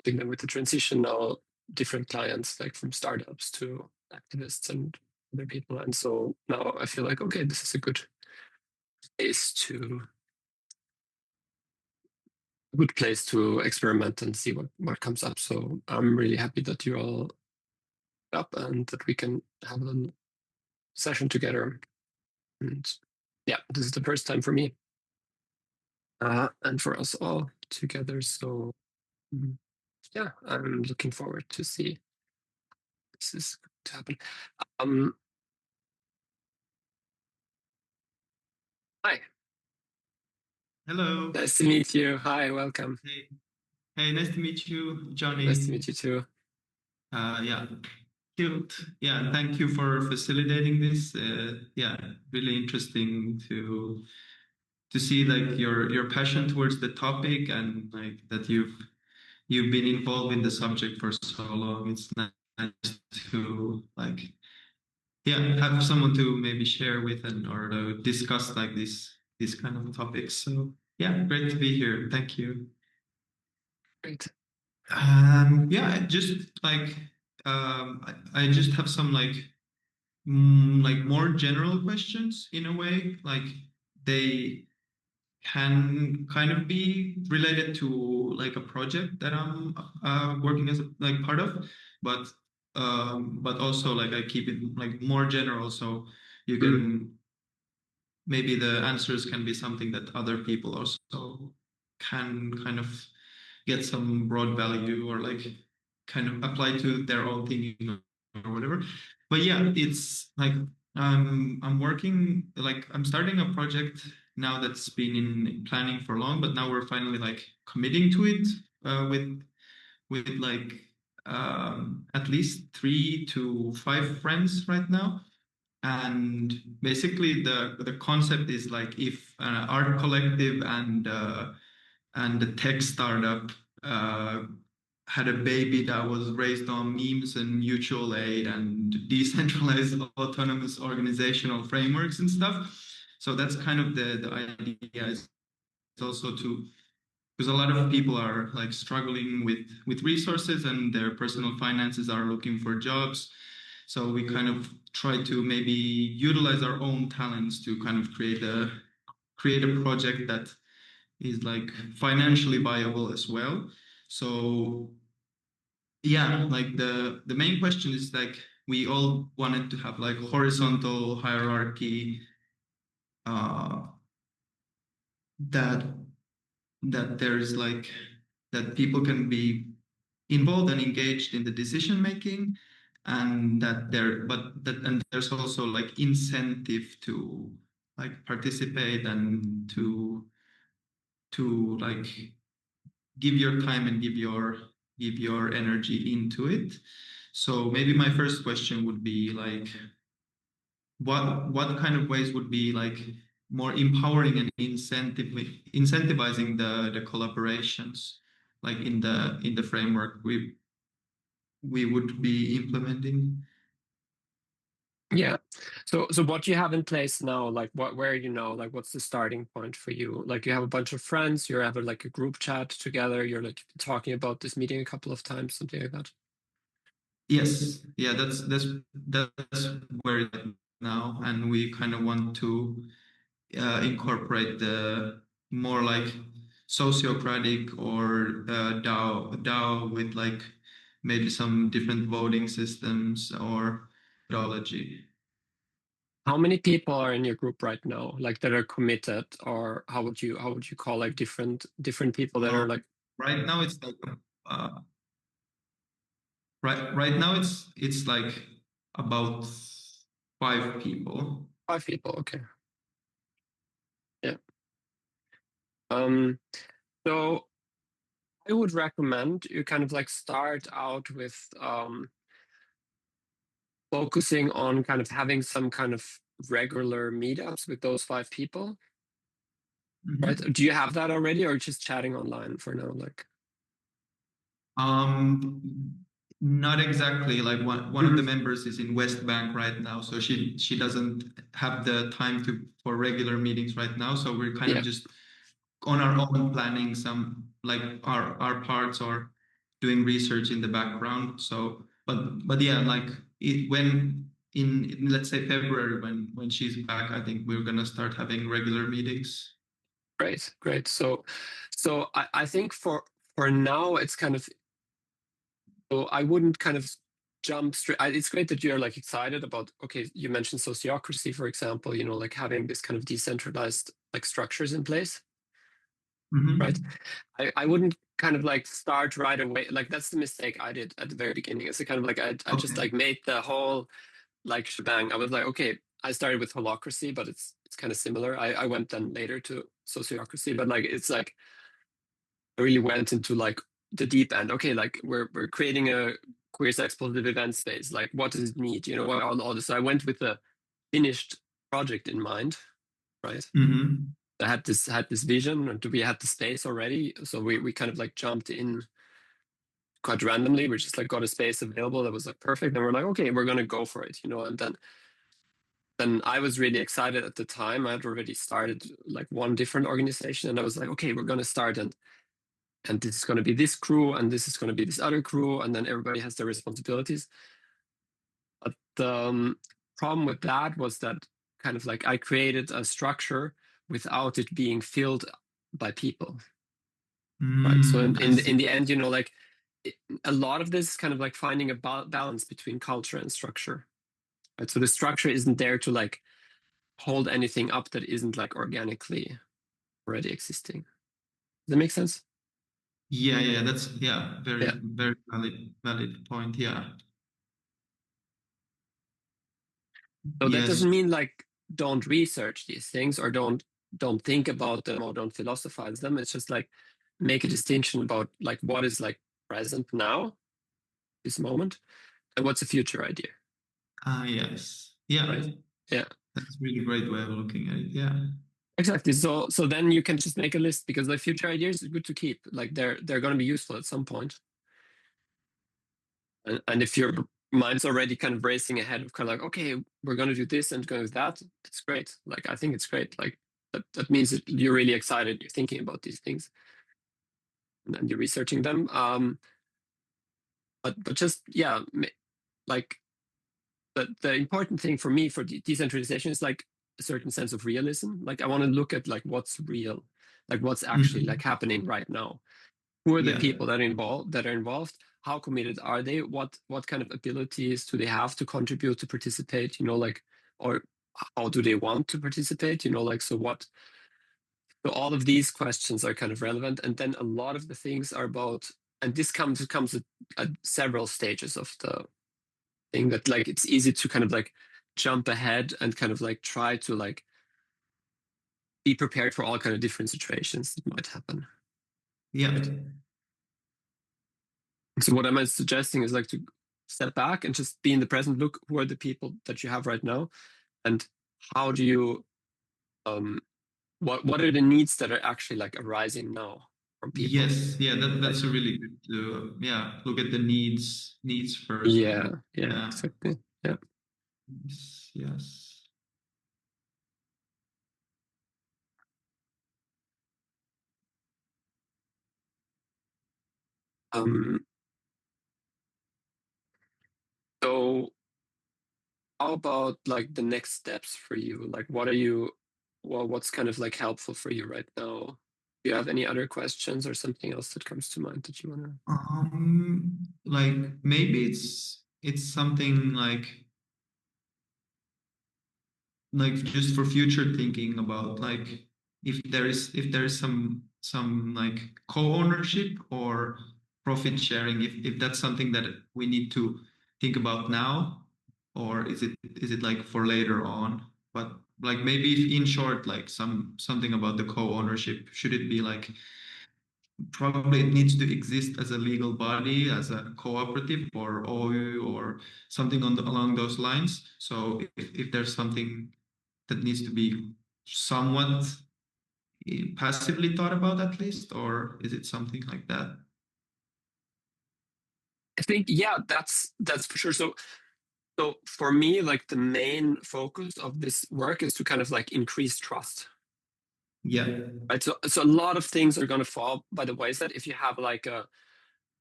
helping them with the transition now, different clients, like from startups to activists and other people. And so now I feel like, okay, this is a good place to experiment and see what comes up. So I'm really happy that you're all up and that we can have a session together. And yeah, this is the first time for me and for us all together. So yeah, I'm looking forward to see this is going to happen. Hi. Hello. Nice to meet you. Hi, welcome. Hey, nice to meet you, Johnny. Nice to meet you too. Yeah, cute. Yeah, thank you for facilitating this. Yeah, really interesting to see like your passion towards the topic and like that you've been involved in the subject for so long. It's nice to like have someone to maybe share with and or to discuss like this kind of topics. So yeah, great to be here. Thank you. Great. Yeah, just like I just have some like more general questions in a way. Like they can kind of be related to like a project that I'm working as a like part of, but also like I keep it like more general so you can maybe the answers can be something that other people also can kind of get some broad value or like kind of apply to their own thinking or whatever. But yeah, it's like I'm working like I'm starting a project now that's been in planning for long, but now we're finally like committing to it with like at least 3 to 5 friends right now. And basically the concept is like if an art collective and a tech startup uh, had a baby that was raised on memes and mutual aid and decentralized autonomous organizational frameworks and stuff. So that's kind of the idea is also to because a lot of people are like struggling with resources and their personal finances are looking for jobs. So we kind of try to maybe utilize our own talents to kind of create a project that is like financially viable as well. So yeah, like the main question is like we all wanted to have like horizontal hierarchy uh, that that there's like that people can be involved and engaged in the decision making and that there but that and there's also like incentive to like participate and to like give your time and give your energy into it. So maybe my first question would be like what kind of ways would be like more empowering and incentivizing the collaborations like in the framework we would be implementing. Yeah. So what you have in place now, like where like what's the starting point for you? Like you have a bunch of friends, you have like a group chat together, you're like talking about this meeting a couple of times, something like that. Yes, yeah, that's where it is now, and we kind of want to incorporate the more like sociocratic or DAO with like maybe some different voting systems or methodology. How many people are in your group right now, like that are committed, or how would you call like different people that are like Right now it's like uh, right now it's like about 5 people. 5 people? Okay. Yeah. Um, so I would recommend you kind of like start out with focusing on kind of having some kind of regular meetups with those 5 people, right? Mhm. Do you have that already, or just chatting online for now? Like, Not exactly. Like one of the Mhm. members is in West Bank right now, so she doesn't have the time to for regular meetings right now. So we're kind of Yeah, just on our own planning some like our parts or doing research in the background. So, but yeah, like when in let's say February when she's back, I think we're gonna start having regular meetings. Great, great. So I think for now it's kind of, so I wouldn't kind of jump straight. It's great that you're like excited about, okay, you mentioned sociocracy, for example, like having this kind of decentralized like structures in place, right? Mm-hmm. I wouldn't kind of like start right away. Like that's the mistake I did at the very beginning. It's a kind of like I just Okay. like made the whole like shebang. I was like, okay, I started with holacracy, but it's kind of similar. I went then later to sociocracy, but like it's like I really went into like the deep end. Okay, like we're creating a queer sex positive event space. Like what does it need? What all this. So I went with a finished project in mind, right? Mm-hmm. I had this vision, and we had the space already. So we kind of like jumped in quite randomly. We just like got a space available that was like perfect, and we're like, okay, we're gonna go for it, and then I was really excited at the time. I had already started like one different organization, and I was like, okay, we're gonna start, and this is gonna be this crew, and this is gonna be this other crew, and then everybody has their responsibilities. But the problem with that was that kind of like I created a structure without it being filled by people, right? So in, I in, see. in the end, like a lot of this is kind of like finding a balance between culture and structure, right? So the structure isn't there to like hold anything up that isn't like organically already existing. Does that make sense? Yeah, yeah, that's Yeah. very valid point. Yeah. So that Yes. doesn't mean like don't research these things or don't think about them or don't philosophize them. It's just like make a distinction about like what is like present now, this moment, and what's a future idea, Yes. Yeah. right? Yeah. That's a really great way of looking at it. Yeah. Exactly. So then you can just make a list because the future ideas are good to keep. Like they're going to be useful at some point. And if your mind's already kind of racing ahead of kind of like, okay, we're going to do this and going with that, it's great. Like I think it's great. Like that means that you're really excited. You're thinking about these things and you're researching them. But just yeah, like the important thing for me for decentralization is like a certain sense of realism. Like I want to look at like what's real, like what's actually like Mhm. happening right now. Who are the Yeah. people that are involved? How committed are they? What kind of abilities do they have to contribute, to participate, like, or how do they want to participate, like, so all of these questions are kind of relevant, and then a lot of the things are about, and this comes at several stages of the thing, that like it's easy to kind of like jump ahead and kind of like try to like be prepared for all kind of different situations that might happen, Yeah. right? So what am I suggesting is like to step back and just be in the present. Look, who are the people that you have right now, and how do you what are the needs that are actually like arising now from people, Yes. Yeah. right? That's a really good to look at the needs first. Yeah, yeah, Yeah. exactly. Yeah. Yes. Yes. Um, so how about like the next steps for you? Like what's kind of like helpful for you right now? Do you have any other questions or something else that comes to mind that you want to? Like maybe it's something like just for future thinking about like if there is some like co-ownership or profit sharing, if that's something that we need to think about now, or is it like for later on. But like maybe if in short, like something about the co-ownership, should it be like probably it needs to exist as a legal body, as a cooperative or OU or something along those lines. So if there's something that needs to be somewhat passively thought about at least, or is it something like that? I think yeah, that's for sure. So for me, like the main focus of this work is to kind of like increase trust, Yeah. right? So a lot of things are going to fall by the wayside if you have like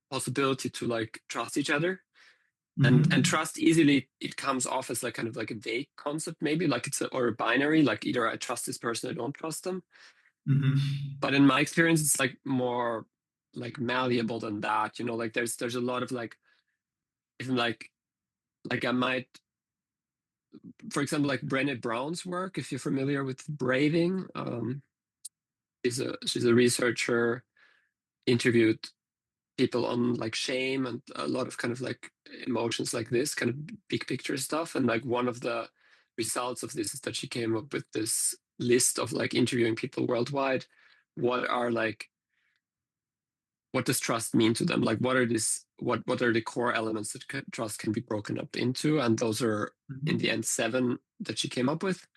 possibility to like trust each other. And Mm-hmm. trust easily, it comes off as like kind of like a vague concept, maybe like or a binary, like either I trust this person, I don't trust them. Mm-hmm. But in my experience, it's like more like malleable than that. Like there's a lot of like, even like I might, for example, like Brené Brown's work, if you're familiar with braving, she's a researcher, interviewed people on like shame and a lot of kind of like emotions like this, kind of big picture stuff. And like one of the results of this is that she came up with this list of like interviewing people worldwide. What are like, what does trust mean to them? Like what are the core elements that trust can be broken up into? And those are in the end 7 that she came up with.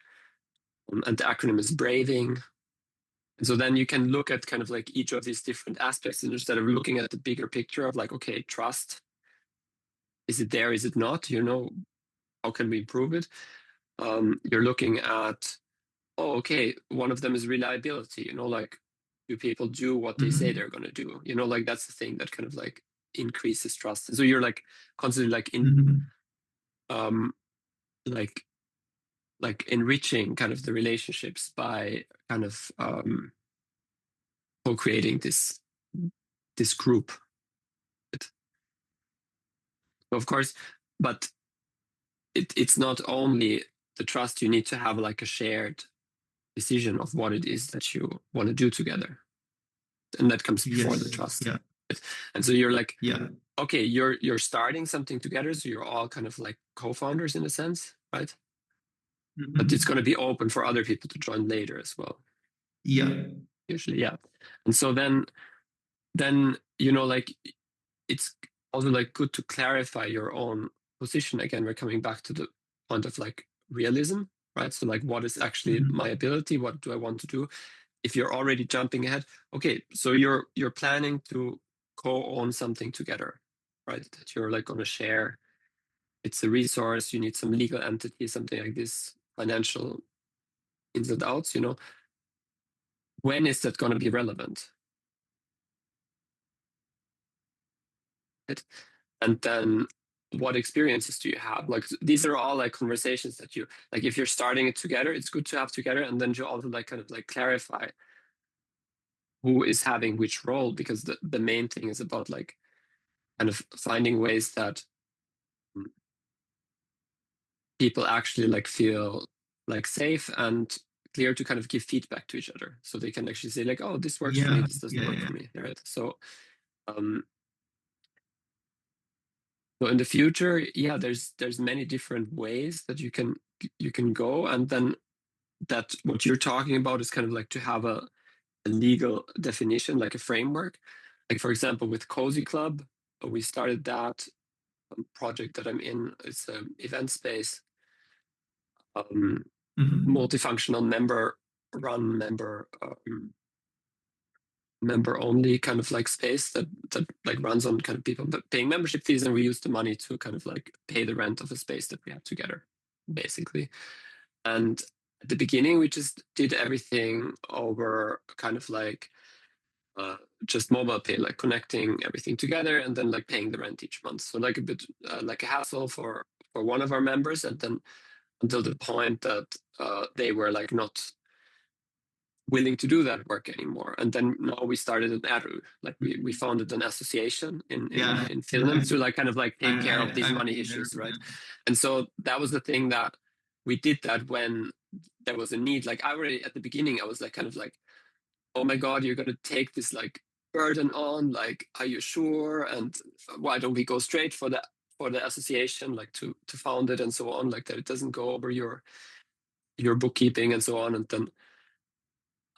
And the acronym is braving. And so then you can look at kind of like each of these different aspects, and instead of looking at the bigger picture of like, okay, trust, is it there, is it not, how can we improve it? You're looking at, oh, okay, one of them is reliability, like, do people do what they say Mm-hmm. they're going to do? Like that's the thing that kind of like increases trust. And so you're like constantly like Mm-hmm. um like enriching kind of the relationships by kind of co-creating this group. Of course, but it's not only the trust. You need to have like a shared decision of what it is that you want to do together, and that comes before the Yes. trust. Yeah. And so you're like, Yeah. okay, you're starting something together, so you're all kind of like co-founders in a sense, right? But it's Mm-hmm. going to be open for other people to join later as well, Yeah. usually. Yeah. And so then like it's also like good to clarify your own position. Again, we're coming back to the point of like realism, right? So like, what is actually Mm-hmm. my ability? What do I want to do? If you're already jumping ahead, okay, so you're planning to co-own something together, right? That you're like going to share. It's a resource. You need some legal entity, something like this, financial ins and outs. When is that going to be relevant? Right? And then what experiences do you have? Like these are all like conversations that you like. If you're starting it together, it's good to have together, and then you also like kind of like clarify who is having which role, because the main thing is about like kind of finding ways that people actually like feel like safe and clear to kind of give feedback to each other, so they can actually say like, oh, this works for me, Yeah. this doesn't Yeah. work Yeah. for me, right? Um so in the future, yeah, there's many different ways that you can go. And then that what you're talking about is kind of like to have a legal definition, like a framework. Like for example, with Cozy Club, we started that project that I'm in. It's an event space, um, Mm-hmm. multifunctional member only kind of like space that like runs on kind of people paying membership fees, and we use the money to kind of like pay the rent of a space that we have together, basically. And at the beginning, we just did everything over kind of like uh, just mobile pay, like connecting everything together and then like paying the rent each month. So like a bit like a hassle for one of our members, and then until the point that they were like not willing to do that work anymore. And then now we started an ARU, like we founded an association in Yeah. Finland to like kind of like take care of these I've money been there. issues, right? And so that was the thing, that we did that when there was a need. Like I already at the beginning, I was like kind of like, oh my God, you're gonna take this like burden on, like, are you sure? And why don't we go straight for the association, like to found it and so on, like that it doesn't go over your bookkeeping and so on. And then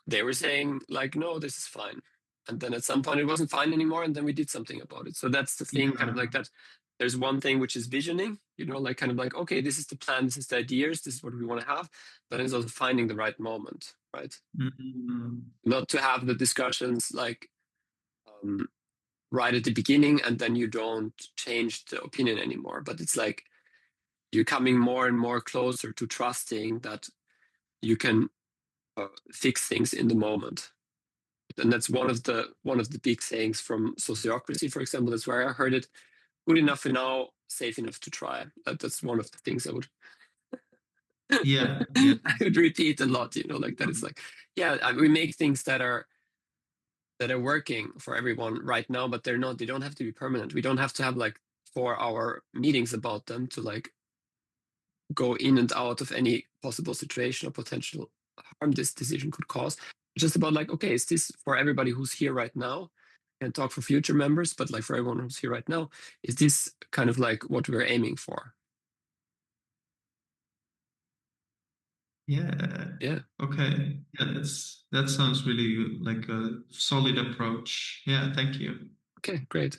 they were saying like, no, this is fine. And then at some point it wasn't fine anymore, and then we did something about it. So that's the thing, kind of Yeah. like that. There's one thing which is visioning, like kind of like, okay, this is the plan, this is the ideas, this is what we want to have. But it's also finding the right moment, right? Mm-hmm. Not to have the discussions like um, right at the beginning, and then you don't change the opinion anymore. But it's like you're coming more and more closer to trusting that you can fix things in the moment. And that's one of the big sayings from sociocracy, for example. That's where I heard it. Good enough for now, safe enough to try. That's one of the things I would Yeah, yeah. I would repeat a lot. Like that. It's like, yeah, we make things that are working for everyone right now, but they're not. They don't have to be permanent. We don't have to have like 4-hour meetings about them to like go in and out of any possible situation or potential harm this decision could cause. It's just about like, okay, is this for everybody who's here right now? And talk for future members, but like for everyone who's here right now, is this kind of like what we're aiming for? Yeah. Yeah. Okay. Yeah, that sounds really like a solid approach. Yeah, thank you. Okay, great.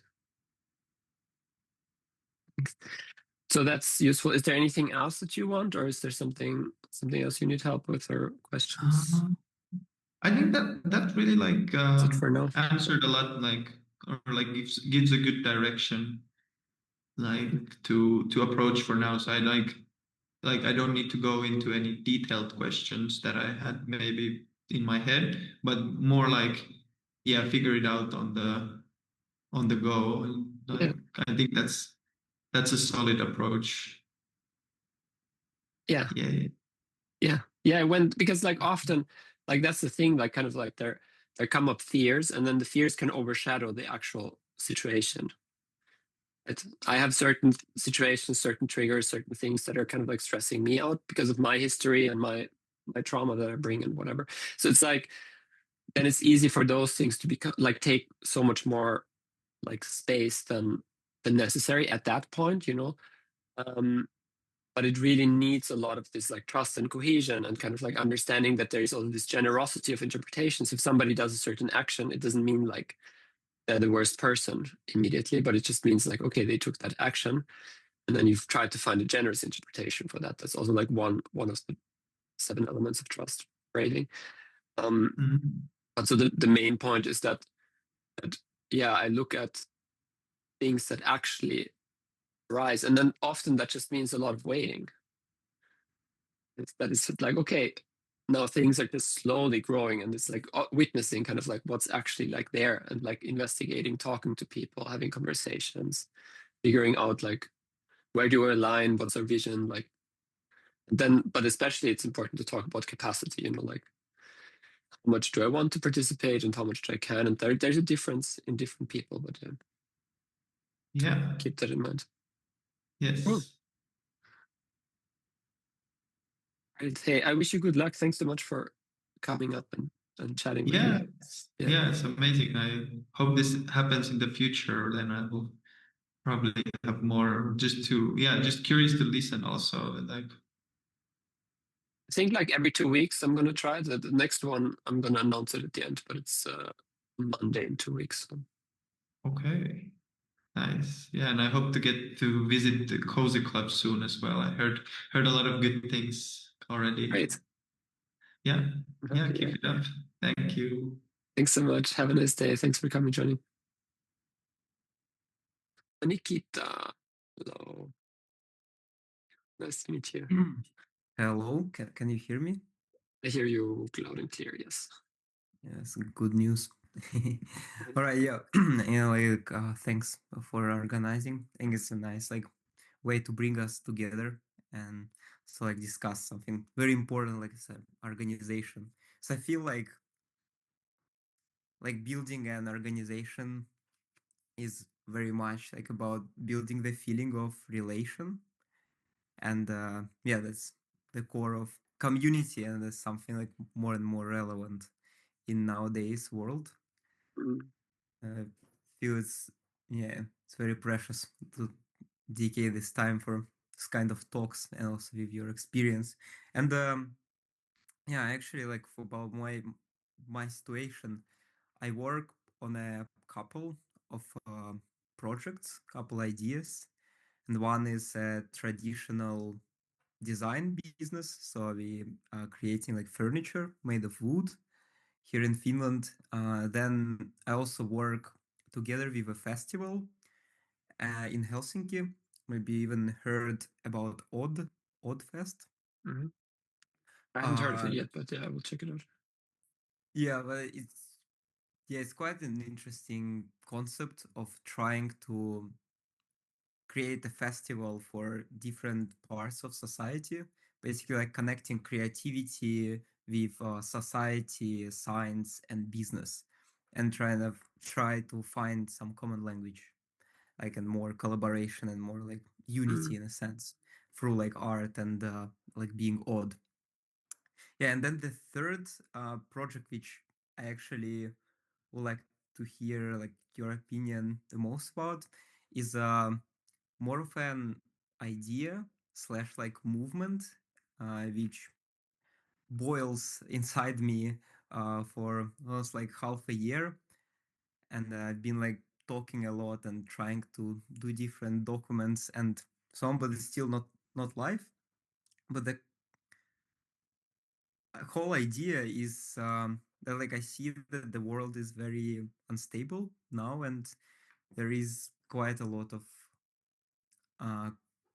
So that's useful. Is there anything else that you want, or is there something else you need help with or questions? Um, I think that really like That's it for now. answered a lot, like or like gives a good direction, like to approach for now. So I like I don't need to go into any detailed questions that I had maybe in my head, but more like yeah, figure it out on the go. And Yeah. like I think that's a solid approach. Yeah. Yeah. Yeah. Because like often, like that's the thing, like kind of like there come up fears, and then the fears can overshadow the actual situation. I have certain situations, certain triggers, certain things that are kind of like stressing me out because of my history and my trauma that I bring and whatever. So it's like then it's easy for those things to become like take so much more like space than necessary at that point. Um, but it really needs a lot of this like trust and cohesion and kind of like understanding that there is all this generosity of interpretations. If somebody does a certain action, it doesn't mean like they're the worst person immediately, but it just means like, okay, they took that action, and then you've tried to find a generous interpretation for that. That's also like one of the 7 elements of trust rating. Um, Mhm. but so the main point is that yeah, I look at things that actually rise, and then often that just means a lot of waiting. That is like, okay, now things are just slowly growing, and it's like witnessing kind of like what's actually like there, and like investigating, talking to people, having conversations, figuring out like where do we align, what's our vision, like then. But especially it's important to talk about capacity, like how much do I want to participate and how much do I can, and there's a difference in different people, but Yeah. keep that in mind. Cool. Yes. Right. Hey, I wish you good luck. Thanks so much for coming up and chatting with me. Yeah. Yeah. Yeah, it's amazing. I hope this happens in the future. Then I will probably have more just curious to listen also. Like, I think like every 2 weeks I'm gonna try. The next one I'm gonna announce it at the end, but it's Monday in 2 weeks. So. okay, nice. Yeah, and I hope to get to visit the Cozy Club soon as well. I heard a lot of good things already. Great. Yeah. I'm Yeah, happy. keep Yeah. it up. Thank you. Thanks so much. Have a nice day. Thanks for coming, Johnny. Nikita. Hello. Nice to meet you. Hello, can you hear me? I hear you loud and clear. Yes. Yes, good news. All right, yeah, thanks for organizing. I think it's a nice like way to bring us together and so like discuss something very important, like it's organization. So I feel like building an organization is very much like about building the feeling of relation, and yeah, that's the core of community, and that's something like more and more relevant in nowadays world. Mm. uh, Feels, yeah, it's very precious to dedicate this time for this kind of talks and also with your experience. And yeah, actually, like for about my situation, I work on a couple of projects, couple ideas, and one is a traditional design business. So we are creating like furniture made of wood here in Finland. Then I also work together with a festival in Helsinki. Maybe even heard about Odd Fest. Mhm. I haven't heard of it Uh, yet, but yeah, I will check it out. yeah, but Yeah, it's quite an interesting concept of trying to create a festival for different parts of society, basically like connecting creativity with society, science, and business, and try to find some common language, like and more collaboration and more like unity Mm. in a sense through like art and like being odd. Yeah, and then the third project, which I actually would like to hear like your opinion the most about, is more of an idea slash like movement, which boils inside me for almost like half a year, and I've been like talking a lot and trying to do different documents, and some, but it's still not live. But the whole idea is that like I see that the world is very unstable now, and there is quite a lot of uh,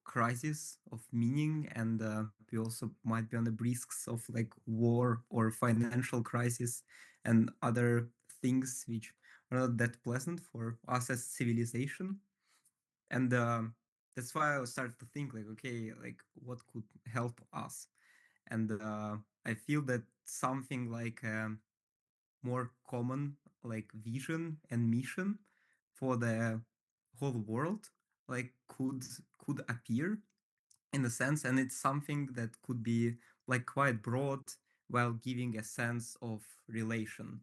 crisis of meaning, and we also might be on the risks of like war or financial crisis and other things which are not that pleasant for us as civilization. And that's why I started to think like, okay, like what could help us? And I feel that something like more common like vision and mission for the whole world like could appear in a sense, and it's something that could be like quite broad while giving a sense of relation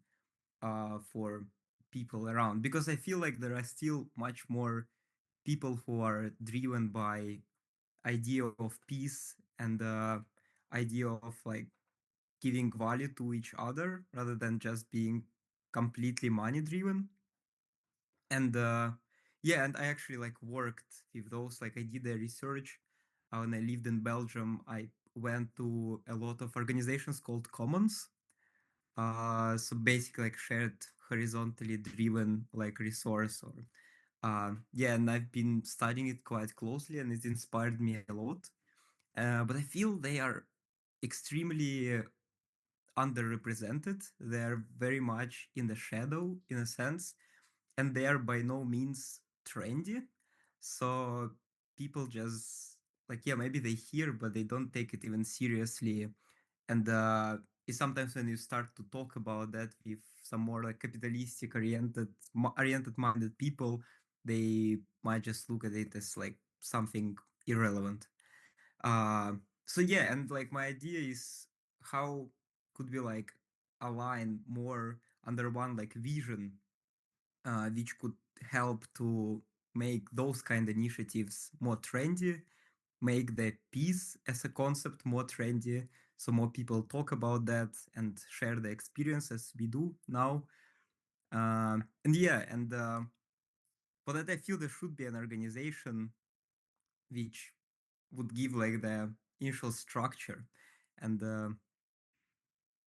for people around, because I feel like there are still much more people who are driven by idea of peace and idea of like giving value to each other rather than just being completely money driven. And yeah, and I actually like worked with those, like I did the research when I lived in Belgium. I went to a lot of organizations called commons, so basically like shared horizontally driven like resource or yeah, and I've been studying it quite closely and it inspired me a lot. But I feel they are extremely underrepresented. They're very much in the shadow in a sense, and they are by no means trendy. So people just like, yeah, maybe they hear, but they don't take it even seriously. And it's sometimes when you start to talk about that with some more like capitalistic oriented minded people, they might just look at it as like something irrelevant. uh, so yeah, and like my idea is how could we like align more under one like vision, which could help to make those kind of initiatives more trendy, make the peace as a concept more trendy, so more people talk about that and share the experience as we do now. And yeah, and for that I feel there should be an organization which would give like the initial structure. And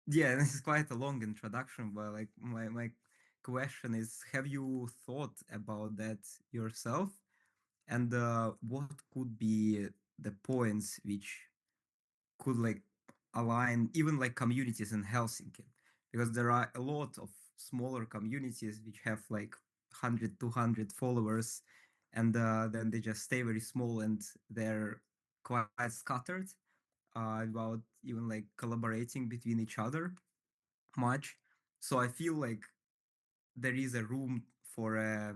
yeah, this is quite a long introduction, but like my question is, have you thought about that yourself? And what could be the points which could like align even like communities in Helsinki? Because there are a lot of smaller communities which have like 100, 200 followers, and then they just stay very small and they're quite scattered about even like collaborating between each other much. So I feel like there is a room for a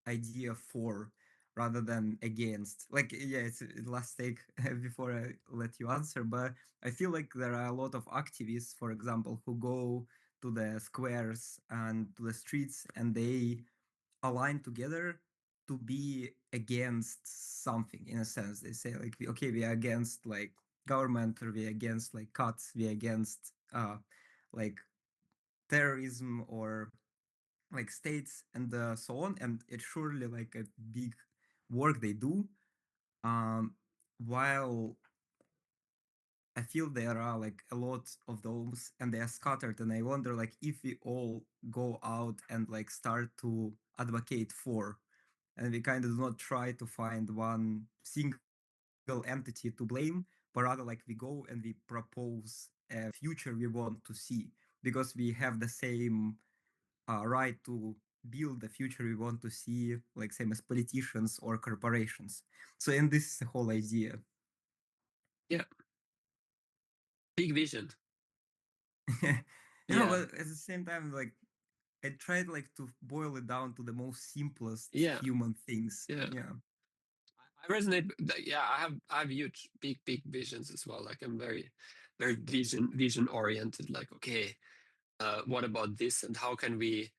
idea for rather than against. Like yeah, it's last take before I let you answer, but I feel like there are a lot of activists, for example, who go to the squares and to the streets and they align together to be against something in a sense. They say like, okay, we are against like government, or we are against like cuts, we are against like terrorism or like states and so on. And it's surely like a big work they do. um while I feel there are like a lot of those and they are scattered, and I wonder like if we all go out and like start to advocate for, and we kind of do not try to find one single entity to blame, but rather like we go and we propose a future we want to see, because we have the same right to build the future we want to see, like same as politicians or corporations. So, and this is the whole idea. Yeah. Big vision. You know, but at the same time, like I tried like to boil it down to the most simplest human things. Yeah. I resonate. Yeah, I have huge, big visions as well. Like I'm very vision oriented. Like, okay, what about this, and how can we,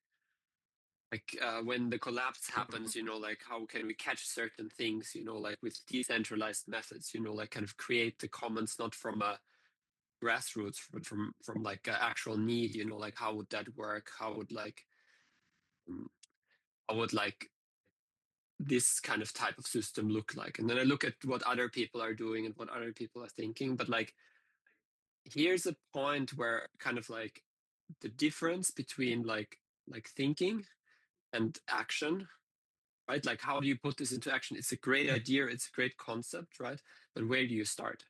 like, when the collapse happens, you know, like how can we catch certain things, you know, like with decentralized methods, you know, like kind of create the commons not from a grassroots, but from like actual need, you know, like how would that work? How would like this kind of type of system look like? And then I look at what other people are doing and what other people are thinking. But like, here's a point where kind of like the difference between like thinking and action, right? Like, how do you put this into action? It's a great idea, it's a great concept, right? But where do you start?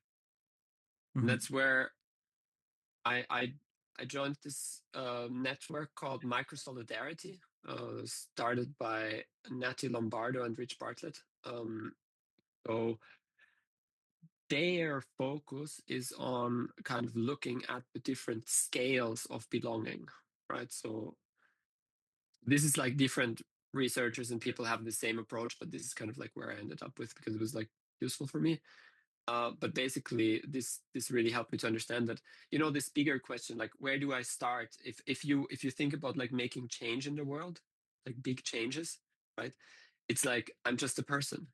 And that's where I joined this network called Microsolidarity, started by Natty Lombardo and Rich Bartlett. So their focus is on kind of looking at the different scales of belonging, right? So this is like different researchers and people have the same approach, but this is kind of like where I ended up with because it was like useful for me. But basically, this really helped me to understand that, you know, this bigger question, like where do I start? If you think about like making change in the world, like big changes, right? It's like I'm just a person.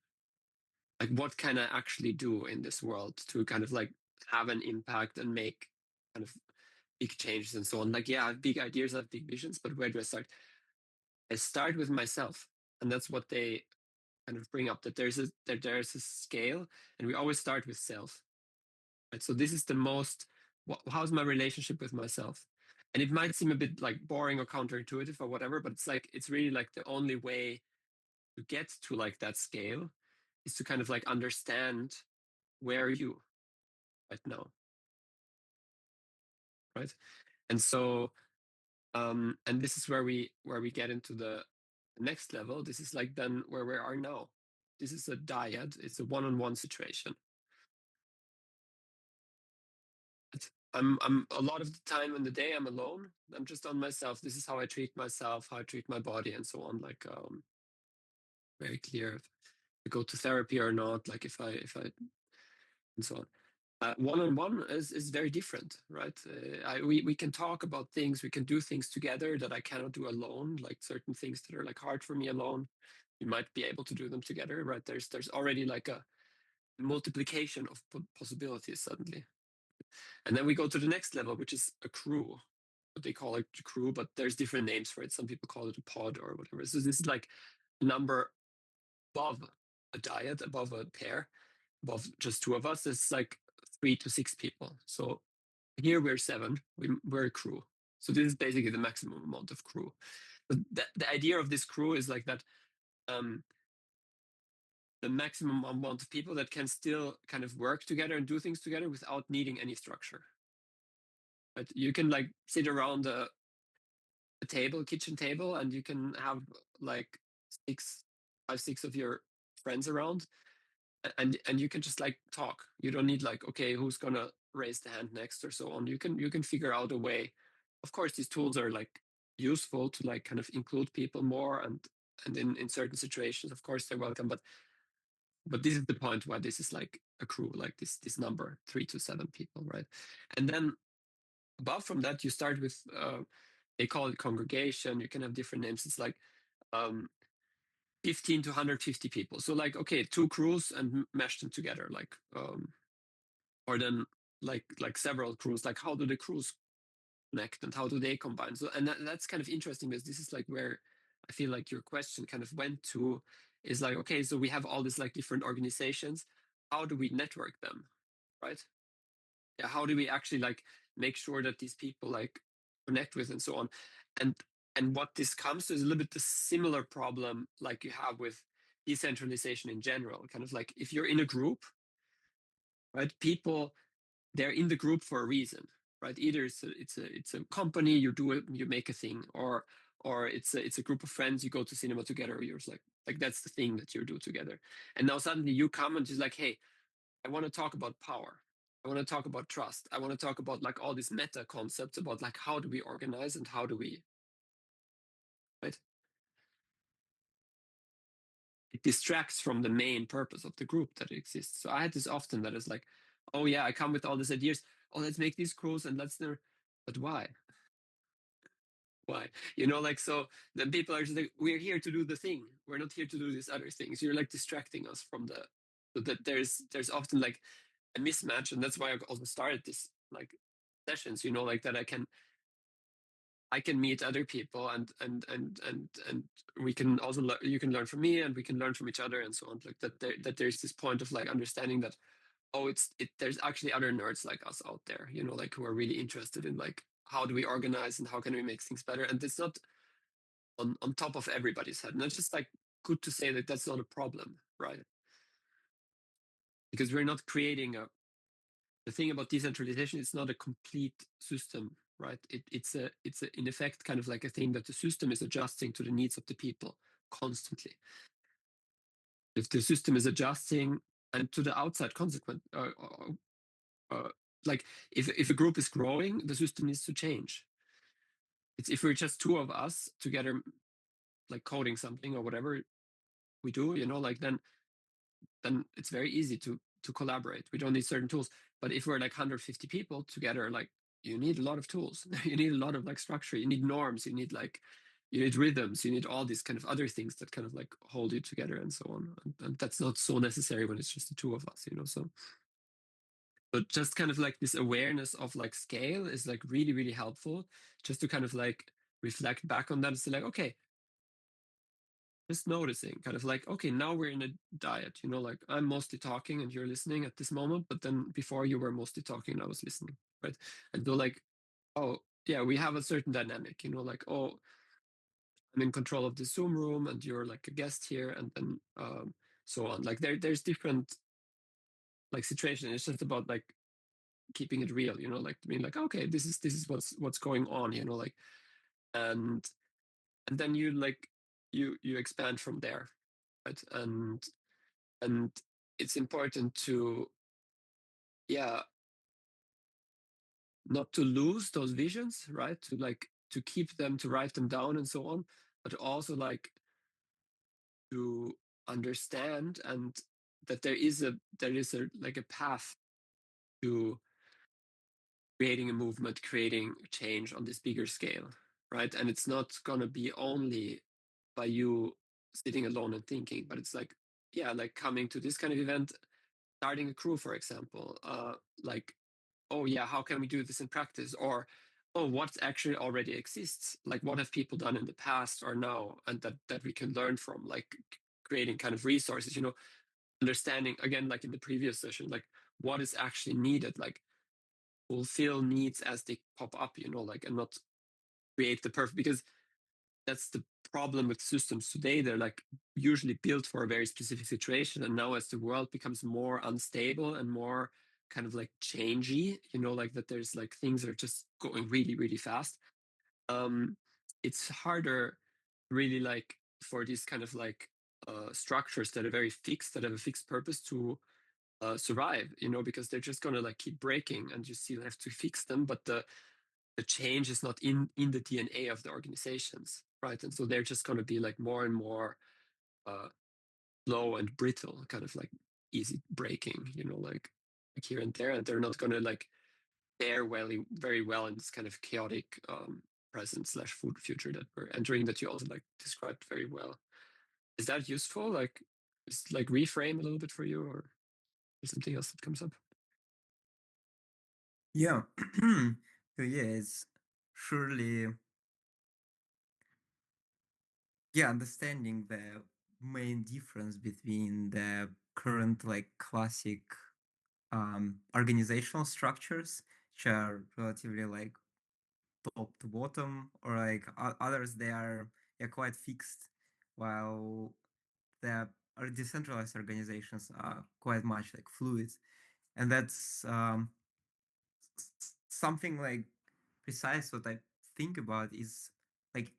Like what can I actually do in this world to kind of like have an impact and make kind of big changes and so on? Like, yeah, I have big ideas, I have big visions, but where do I start? I start with myself, and that's what they kind of bring up, that there's a scale, and we always start with self. Right? So this is the most, how's my relationship with myself? And it might seem a bit like boring or counterintuitive or whatever, but it's really like the only way to get to like that scale is to kind of like understand where are you right now, right? And so, and this is where we get into the next level. This is like then where we are now. This is a dyad. It's a one-on-one situation. I'm a lot of the time in the day I'm alone. I'm just on myself. This is how I treat myself, how I treat my body, and so on. Like very clear if I go to therapy or not. Like if I and so on. One-on-one is very different, right? We can talk about things, we can do things together that I cannot do alone. Like certain things that are like hard for me alone, you might be able to do them together, right? There's already like a multiplication of possibilities suddenly. And then we go to the next level, which is a crew. What they call it a crew, but there's different names for it. Some people call it a pod or whatever. So this is like a number above a dyad, above a pair, above just two of us. It's like 3 to 6 people. So here we're 7. We're a crew. So this is basically the maximum amount of crew. But the idea of this crew is like that the maximum amount of people that can still kind of work together and do things together without needing any structure. But you can like sit around a kitchen table, and you can have like 5, 6 of your friends around, and you can just like talk. You don't need like, okay, who's gonna raise the hand next or so on. You can figure out a way. Of course, these tools are like useful to like kind of include people more, and in certain situations, of course, they're welcome. But this is the point why this is like a crew, like this number 3 to 7 people, right? And then above from that, you start with they call it congregation. You can have different names. It's like 15 to 150 people. So like, okay, 2 crews and mesh them together, like or then like several crews. Like how do the crews connect and how do they combine? So and that's kind of interesting, because this is like where I feel like your question kind of went to, is like, okay, so we have all these like different organizations. How do we network them, right? Yeah, how do we actually like make sure that these people like connect with and so on? And what this comes to is a little bit the similar problem like you have with decentralization in general. Kind of like if you're in a group, right? People, they're in the group for a reason, right? Either it's a company, you make a thing, or or it's a group of friends, you go to cinema together, you're just like that's the thing that you do together. And now suddenly you come and just like, hey, I want to talk about power, I want to talk about trust, I want to talk about like all these meta concepts about like how do we organize and how do we, right? It distracts from the main purpose of the group that exists. So I had this often that is like, oh yeah, I come with all these ideas, oh let's make these crews and let's there, but why? Why? You know, like, so then people are just like, we're here to do the thing, we're not here to do these other things. You're like distracting us from the, so that there's often like a mismatch. And that's why I also started this like sessions, you know, like that I can meet other people and we can also you can learn from me and we can learn from each other and so on, like that there's this point of like understanding that, oh, there's actually other nerds like us out there, you know, like who are really interested in like how do we organize and how can we make things better. And it's not on top of everybody's head. And it's just like good to say that that's not a problem, right? Because we're not creating the thing about decentralization, it's not a complete system, right? It's in effect kind of like a thing that the system is adjusting to the needs of the people constantly. If the system is adjusting and to the outside consequent, like if a group is growing, the system needs to change. It's if we're just two of us together, like coding something or whatever we do, you know, like then it's very easy to collaborate. We don't need certain tools. But if we're like 150 people together, like you need a lot of tools. You need a lot of like structure. You need norms. You need rhythms. You need all these kind of other things that kind of like hold you together and so on. And that's not so necessary when it's just the two of us, you know. So, but just kind of like this awareness of like scale is like really, really helpful. Just to kind of like reflect back on that and say like, okay, just noticing kind of like, okay, now we're in a diet, you know, like I'm mostly talking and you're listening at this moment, but then before you were mostly talking and I was listening, right? And so like, oh yeah, we have a certain dynamic, you know, like, oh, I'm in control of the Zoom room and you're like a guest here, and then so on. Like there's different like situations. It's just about like keeping it real, you know, like being like, okay, this is what's going on, you know, like, and then you like you expand from there, right? And it's important to, yeah, not to lose those visions, right? To like to keep them, to write them down and so on, but also like to understand and that there is a like a path to creating a movement, creating change on this bigger scale, right? And it's not gonna be only by you sitting alone and thinking, but it's like, yeah, like coming to this kind of event, starting a crew, for example, like, oh yeah, how can we do this in practice? Or, oh, what actually already exists? Like what have people done in the past or now, and that we can learn from, like creating kind of resources, you know, understanding again, like in the previous session, like what is actually needed, like fulfill needs as they pop up, you know, like, and not create the perfect, because that's the problem with systems today. They're like usually built for a very specific situation. And now as the world becomes more unstable and more kind of like changey, you know, like that there's like things are just going really, really fast. It's harder really like for these kind of like structures that are very fixed, that have a fixed purpose to survive, you know, because they're just gonna like keep breaking and you still have to fix them. But the change is not in the DNA of the organizations, right? And so they're just going to be like more and more uh, slow and brittle, kind of like easy breaking, you know, like here and there, and they're not going to like fare very well in this kind of chaotic present slash food future that we're entering, that you also like described very well. Is that useful? Like, just like reframe a little bit for you, or is something else that comes up? Yeah. So yeah, it's surely, yeah, understanding the main difference between the current like classic organizational structures, which are relatively like top to bottom, or like others, they are, yeah, quite fixed, while the decentralized organizations are quite much like fluid. And that's something like precise what I think about is like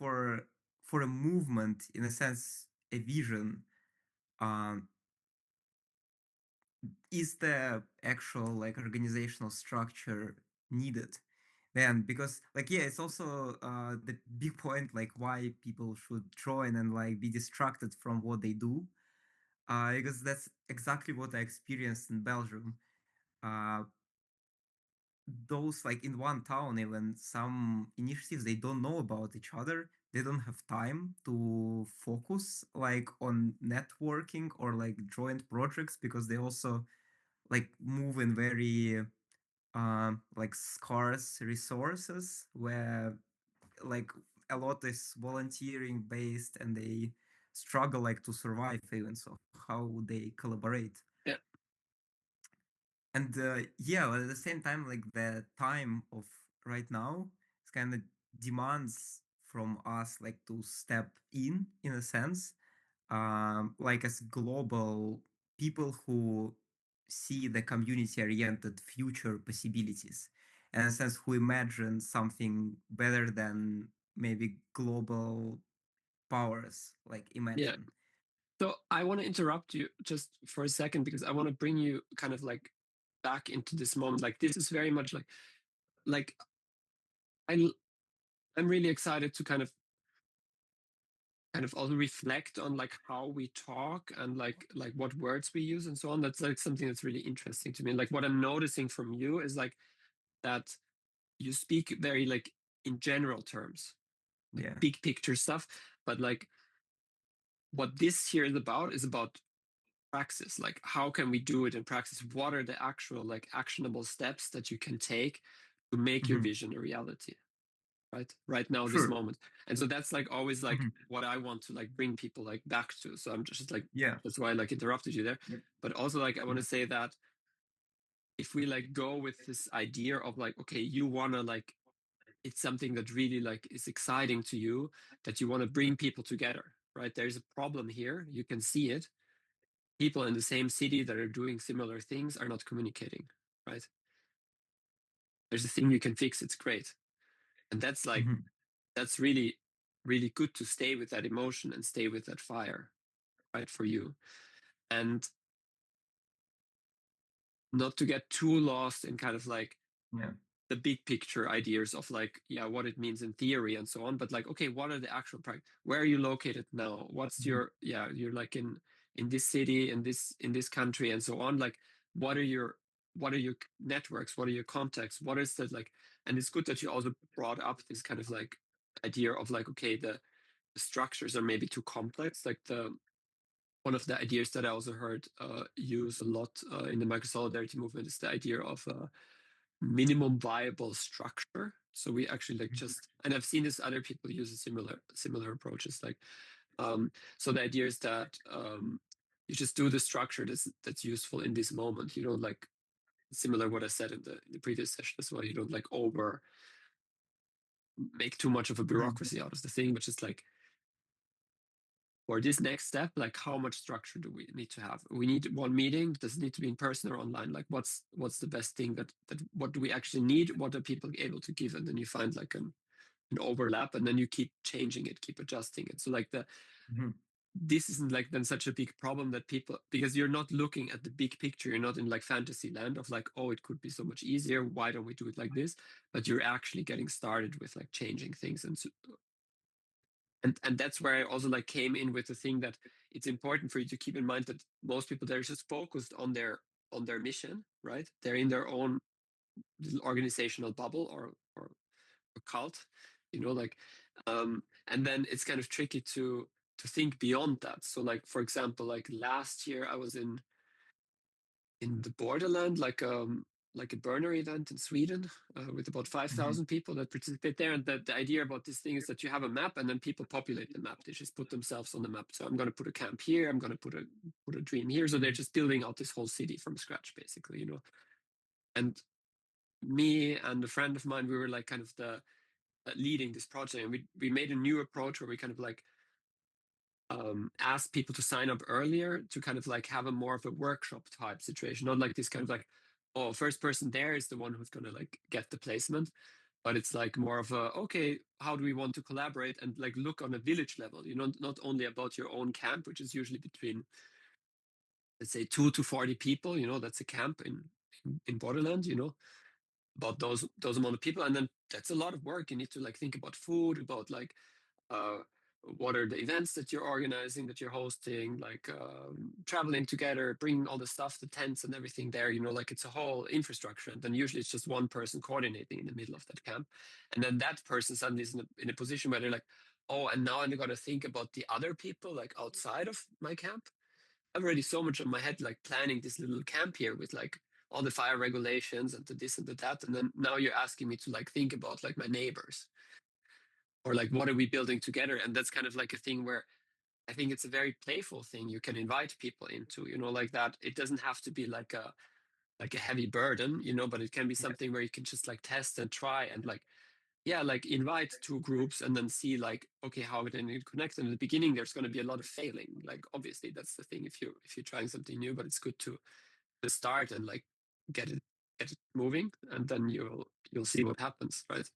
for a movement, in a sense, a vision, um, is the actual like organizational structure needed? Then, because like yeah, it's also the big point, like why people should join and like be distracted from what they do, because that's exactly what I experienced in Belgium. Uh, those like in one town, even some initiatives, they don't know about each other. They don't have time to focus like on networking or like joint projects, because they also like move in very like scarce resources where like a lot is volunteering based, and they struggle like to survive even. So how would they collaborate? Yeah. And yeah, but at the same time, like the time of right now, it's kind of demands from us like to step in a sense, like as global people who see the community-oriented future possibilities, and in a sense who imagine something better than maybe global powers like Yeah. imagine. So I want to interrupt you just for a second, because I want to bring you kind of like back into this moment. Like this is very much like I I'm really excited to kind of also reflect on like how we talk and like what words we use and so on. That's like something that's really interesting to me. Like what I'm noticing from you is like that you speak very like in general terms, like Yeah. big picture stuff, but like what this here is about praxis. Like how can we do it in practice? What are the actual like actionable steps that you can take to make your Mhm. vision a reality? Right now, this Sure. moment. And so that's like always like Mhm. what I want to like bring people like back to. So I'm just like, Yeah. that's why I like interrupted you there. Yep. But also like I want to Mhm. say that if we like go with this idea of like, okay, you want to like, it's something that really like is exciting to you, that you want to bring people together, right? There's a problem here, you can see it. People in the same city that are doing similar things are not communicating, right? There's a thing you can fix, it's great. And that's like, Mhm. that's really, really good to stay with that emotion and stay with that fire, right, for you. And not to get too lost in kind of like Yeah. the big picture ideas of like, yeah, what it means in theory and so on, but like, okay, what are the actual practice? Where are you located now? What's Mhm. your, yeah, you're like in this city, in this country and so on. Like, what are your networks? What are your contacts? What is that like? And it's good that you also brought up this kind of like idea of like, okay, the structures are maybe too complex. Like the one of the ideas that I also heard used a lot in the microsolidarity movement is the idea of minimum viable structure. So we actually like Mhm. just, and I've seen this other people use a similar approaches. Like, so the idea is that you just do the structure that's useful in this moment. You don't like similar what I said in the previous session as well. You don't like over make too much of a Mhm. bureaucracy out of the thing, but just like for this next step, like how much structure do we need to have? We need one meeting. Does it need to be in person or online? Like what's the best thing that what do we actually need? What are people able to give? And then you find like an overlap, and then you keep changing it, keep adjusting it. So like Mhm. this isn't like then such a big problem that people, because you're not looking at the big picture, you're not in like fantasy land of like, oh, it could be so much easier, why don't we do it like this? But you're actually getting started with like changing things. And so, and that's where I also like came in with the thing that it's important for you to keep in mind that most people, they're just focused on their mission, right? They're in their own little organizational bubble or cult, like and then it's kind of tricky to think beyond that. So like for example, like last year I was in the borderland, like a burner event in Sweden with about Mhm. 5,000 people that participate there. And the idea about this thing is that you have a map and then people populate the map. They just put themselves on the map. So I'm going to put a camp here. I'm going to put a dream here. So they're Mhm. just building out this whole city from scratch, basically. And me and a friend of mine, we were like kind of the leading this project, and we made a new approach where we kind of like ask people to sign up earlier to kind of like have a more of a workshop type situation, not like this kind of like, oh, first person there is the one who's going to like get the placement. but it's like more of a, okay, how do we want to collaborate and like look on a village level, not only about your own camp, which is usually between, let's say, 2 to 40 people, that's a camp in Borderland, about those amount of people. And then that's a lot of work. You need to like think about food, about like uh, what are the events that you're organizing, that you're hosting, like traveling together, bringing all the stuff, the tents and everything there, like it's a whole infrastructure. And then usually it's just one person coordinating in the middle of that camp. And then that person suddenly is in a position where they're like, oh, and now I'm going to think about the other people like outside of my camp. I've already so much on my head, like planning this little camp here with like all the fire regulations and the this and the that. And then now you're asking me to like think about like my neighbors, or like what are we building together. And that's kind of like a thing where I think it's a very playful thing you can invite people into, like that. It doesn't have to be like a heavy burden, but it can be Yeah. something where you can just like test and try and like, yeah, like invite two groups and then see like, okay, how they need to connect. And in the beginning there's going to be a lot of failing, like obviously that's the thing if you're trying something new, but it's good to start and like get it moving, and then you'll see what happens, right?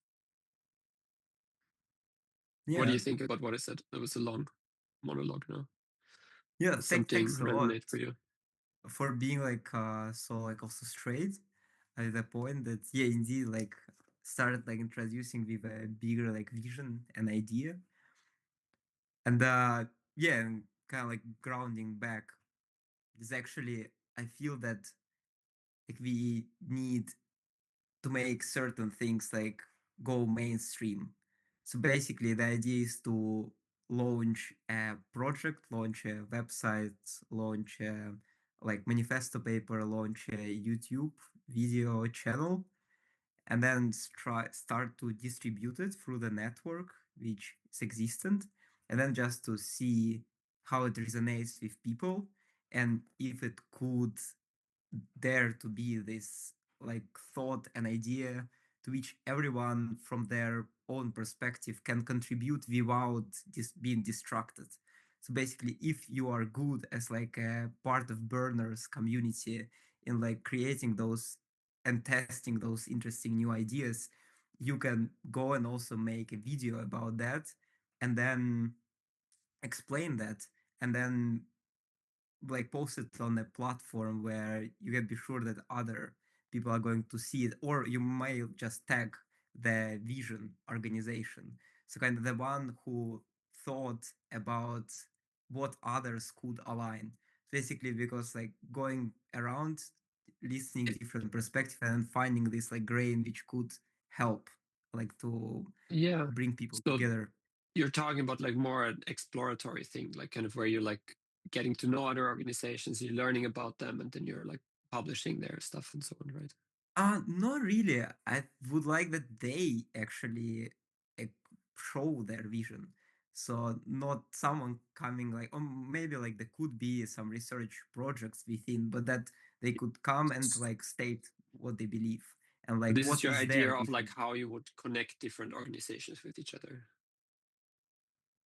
What do Yeah. you think about what I said? That was a long monologue now. Yeah. Does something Thanks a lot resonate for you? for being like so like also straight at the point that yeah, indeed, like started like introducing with a bigger like vision and idea. And yeah, and kind of like grounding back. Is actually I feel that like we need to make certain things like go mainstream. So basically, the idea is to launch a project, launch a website, launch a like manifesto paper, launch a YouTube video channel, and then start to distribute it through the network which is existent, and then just to see how it resonates with people and if it could dare to be this like thought and idea to which everyone from their own perspective can contribute without being distracted. So basically, if you are good as like a part of burners community in like creating those and testing those interesting new ideas, you can go and also make a video about that and then explain that and then like post it on a platform where you can be sure that other people are going to see it, or you may just tag the vision organization. So kind of the one who thought about what others could align. Basically, because like going around listening different perspectives and finding this like grain which could help like to Yeah. bring people So together. you're talking about like more an exploratory thing, like kind of where you're like getting to know other organizations, you're learning about them, and then you're like publishing their stuff and so on, right? Not really. I would like that they actually uh, show their vision. So not someone coming like, or maybe like there could be some research projects within, but that they could come and like state what they believe and like This is what your is idea their of like vision. how you would connect different organizations with each other.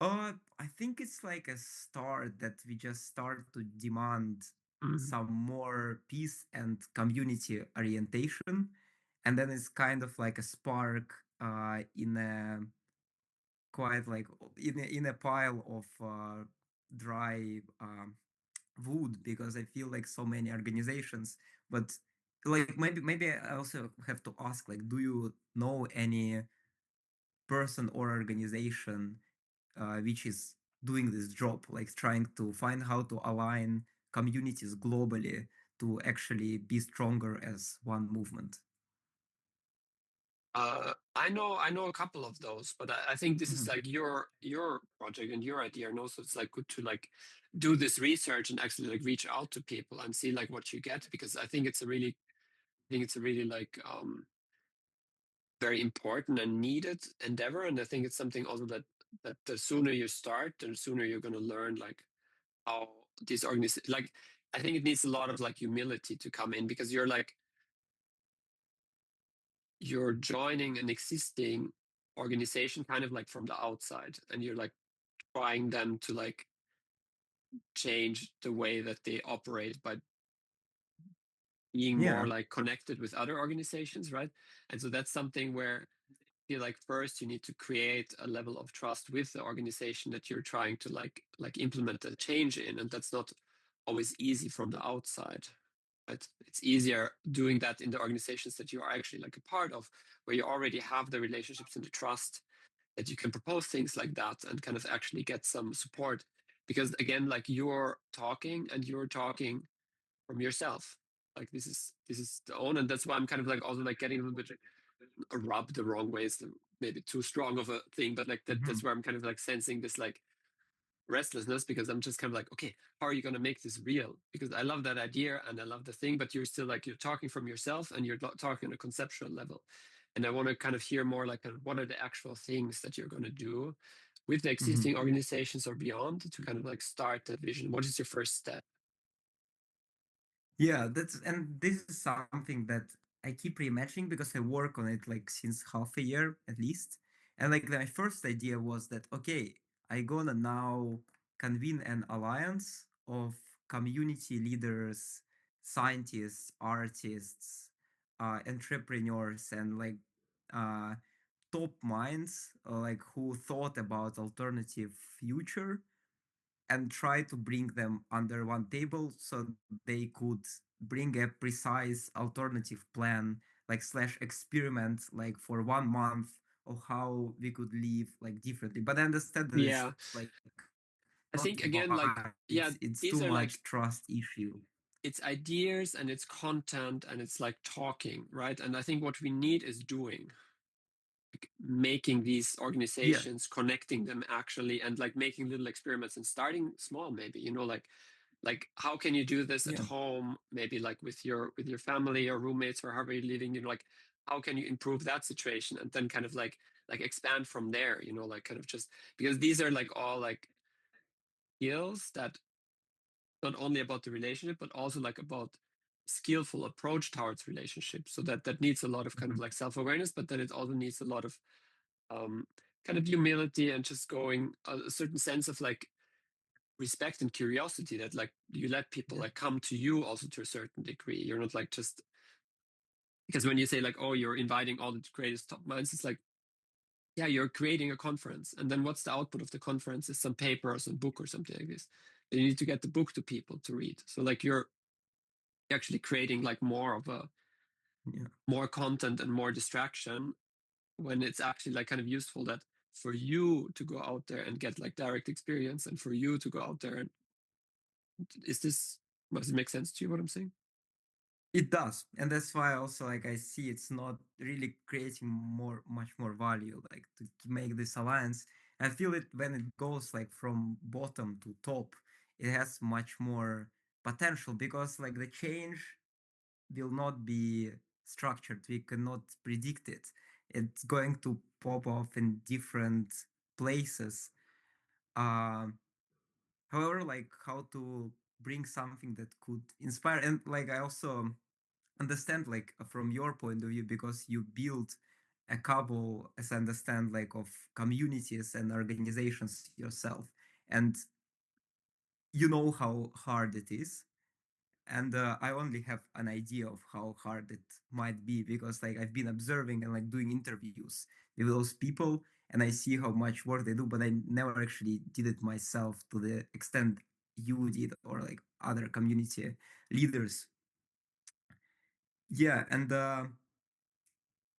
I think it's like a start that we just start to demand Mhm. some more peace and community orientation, and then it's kind of like a spark in a quite like in a pile of dry wood, because I feel like so many organizations, but like maybe I also have to ask, like, do you know any person or organization which is doing this job, like trying to find how to align communities globally to actually be stronger as one movement? I know a couple of those, but I think this is Mhm. like your project and your idea, and also it's like good to like do this research and actually like reach out to people and see like what you get, because I think it's a really like very important and needed endeavor, and I think it's something also that the sooner you start, the sooner you're going to learn like how these organizations like. I think it needs a lot of like humility to come in, because you're joining an existing organization kind of like from the outside, and you're like trying them to like change the way that they operate by being more Yeah. like connected with other organizations, right? And so that's something where feel like first you need to create a level of trust with the organization that you're trying to like implement a change in, and that's not always easy from the outside. Right? It's easier doing that in the organizations that you are actually like a part of, where you already have the relationships and the trust that you can propose things like that and kind of actually get some support. Because again, like you're talking from yourself. Like this is the own, and that's why I'm kind of like also like getting a little bit rubbed the wrong way is maybe too strong of a thing, but like that's where I'm kind of like sensing this like restlessness, because I'm just kind of like, okay, how are you going to make this real? Because I love that idea and I love the thing, but you're still like, you're talking from yourself and you're talking on a conceptual level. And I want to kind of hear more like what are the actual things that you're going to do with the existing organizations or beyond to kind of like start that vision. What is your first step? Yeah, this is something that I keep reimagining because I work on it like since half a year at least. And like my first idea was that okay, I gonna now convene an alliance of community leaders, scientists, artists, entrepreneurs, and like uh, top minds like who thought about alternative future and try to bring them under one table so they could bring a precise alternative plan like slash experiment like for 1 month of how we could live like differently. But I understand that it's Yeah, like I not think again, like, wide, yeah, it's these too are like, much trust issue. it's ideas and it's content and it's like talking, right? And I think what we need is doing, like making these Yeah, organizations, connecting them actually, and like making little experiments and starting small, maybe, like how can you do this at yeah. home, maybe like with your family or roommates or however you're living, like how can you improve that situation, and then kind of like expand from there, like kind of just because these are like all like skills that not only about the relationship but also like about skillful approach towards relationships, so that needs a lot of kind of Mhm. like self-awareness, but then it also needs a lot of um kind of humility and just going a certain sense of like respect and curiosity, that like you let people Yeah. like come to you also to a certain degree. You're not like just because when you say like, oh, you're inviting all the greatest top minds, it's like, yeah, you're creating a conference, and then what's the output of the conference is some paper or some book or something like this. And you need to get the book to people to read, so like you're actually creating like more of a Yeah. more content and more distraction, when it's actually like kind of useful that for you to go out there and get like direct experience, and for you to go out there and does it make sense to you what I'm saying? It does, and that's why also like I see it's not really creating much more value like to make this alliance. I feel it when it goes like from bottom to top, it has much more potential because like the change will not be structured. We cannot predict it. It's going to pop off in different places. Um, However, like how to bring something that could inspire and like I also understand like from your point of view because you build a couple as I understand like of communities and organizations yourself and you know how hard it is and I only have an idea of how hard it might be because like I've been observing and like doing interviews with those people and I see how much work they do but I never actually did it myself to the extent you did or like other community leaders. Yeah, and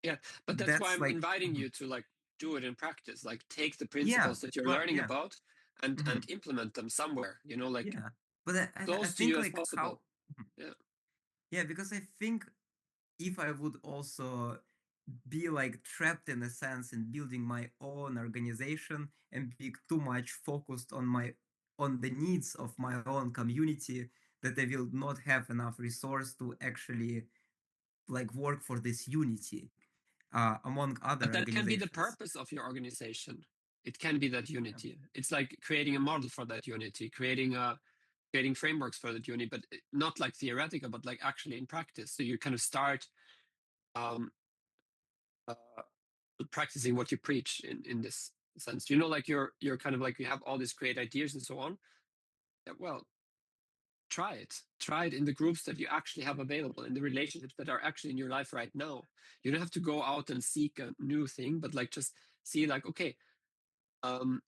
Yeah, but that's why that's I'm like inviting mhm. you to like do it in practice, like take the Yeah, principles that you're but learning yeah, about and mhm, implement them somewhere, like yeah. But I close to think you as like how, possible. mhm. Yeah. Yeah, because I think if I would also be like trapped in a sense in building my own organization and be too much focused on the needs of my own community, that I will not have enough resource to actually like work for this unity among But other that can be the organizations. purpose of your organization. It can be that Yeah. unity. It's like creating a model for that unity, creating frameworks for that unity, but not like theoretical, but like actually in practice. So you kind of start um, uh, practicing what you preach in this sense. Like you're kind of like you have all these great ideas and so on. Yeah, well, try it in the groups that you actually have available, in the relationships that are actually in your life right now. You don't have to go out and seek a new thing, but like just see like, okay,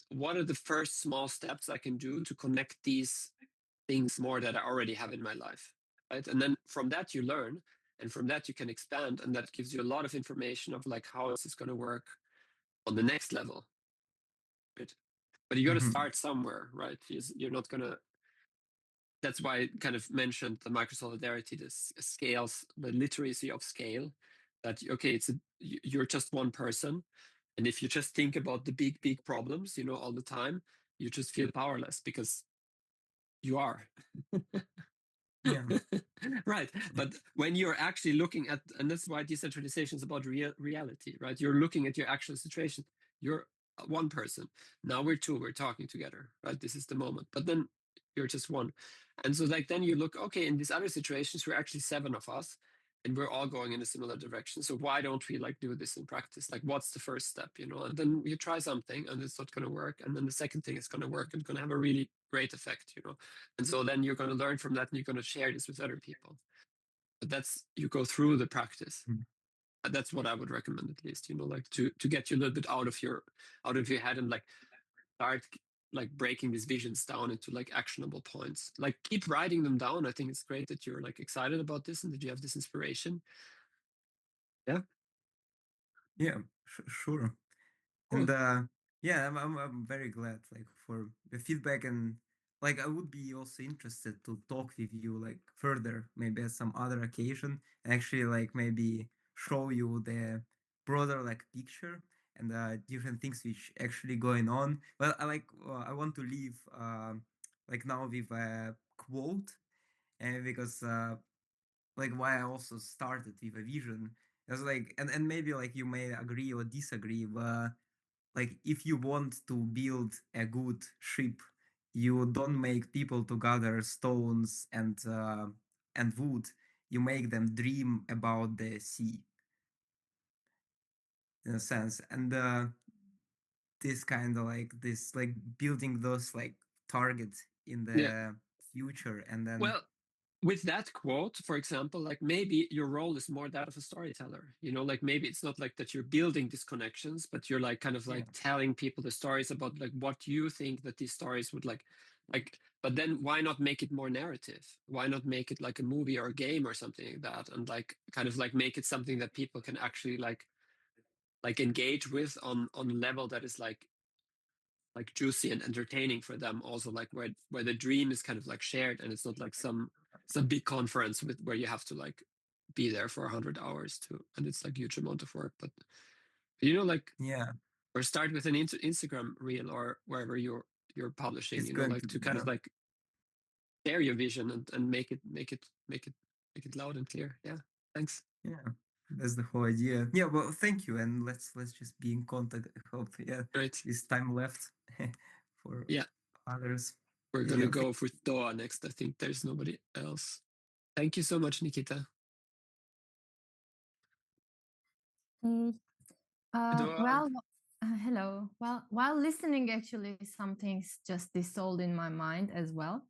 what are the first small steps I can do to connect these things more that I already have in my life, right? And then from that you learn, and from that you can expand, and that gives you a lot of information of like, how is this going to work on the next level, right? But you got to Mhm. start somewhere, right? You're not going to. That's why I kind of mentioned the microsolidarity, the scales, the literacy of scale. That okay, you're just one person, and if you just think about the big problems, all the time, you just feel powerless because you are. Yeah. Right. Yeah. But when you're actually looking at, and that's why decentralization is about reality, right? You're looking at your actual situation. You're one person. Now we're two, we're talking together, right? This is the moment. But then you're just one. And so like then you look, okay, in these other situations, we're actually 7 of us and we're all going in a similar direction. So why don't we like do this in practice? Like what's the first step, And then you try something and it's not going to work. And then the second thing is going to work and going to have a really great effect, And so then you're going to learn from that and you're going to share this with other people. But you go through the practice. Mhm. That's what I would recommend, at least, like to get you a little bit out of your head and like start like breaking these visions down into like actionable points. Like keep writing them down. I think it's great that you're like excited about this and that you have this inspiration. Yeah. Yeah, sure. Cool. And yeah, I'm very glad like for the feedback, and like I would be also interested to talk with you like further, maybe at some other occasion, and actually like maybe show you the broader like picture and different things which actually going on. But I want to leave like now with a quote, and because like why I also started with a vision. It was like, and maybe like you may agree or disagree, but like if you want to build a good ship, you don't make people to gather stones and wood. You make them dream about the sea, in a sense. And this kind of like this like building those like targets in Yeah. the future, and then Well, with that quote, for example, like maybe your role is more that of a storyteller, like maybe it's not like that you're building these connections, but you're like kind of yeah, like telling people the stories about like what you think that these stories would like, but then why not make it more narrative? Why not make it like a movie or a game or something like that? And like kind of like make it something that people can actually like engage with on a level that is like juicy and entertaining for them, also like where the dream is kind of like shared and it's not like some big conference where you have to like be there for 100 hours too, and it's like huge amount of work. But like, yeah, or start with an Instagram reel or wherever you're publishing, it's going like to to be kind of like share your vision and make it loud and clear. Yeah, thanks. yeah. That's the whole idea. Yeah, well, thank you, and let's just be in contact. I hope yeah, Great. this time left for Yeah, others. we're gonna Yeah, go for Doğa next. I think there's nobody else. Thank you so much, Nikita. Mm, Doğa. well, hello. Well, while listening, actually, some things just dissolved in my mind as well.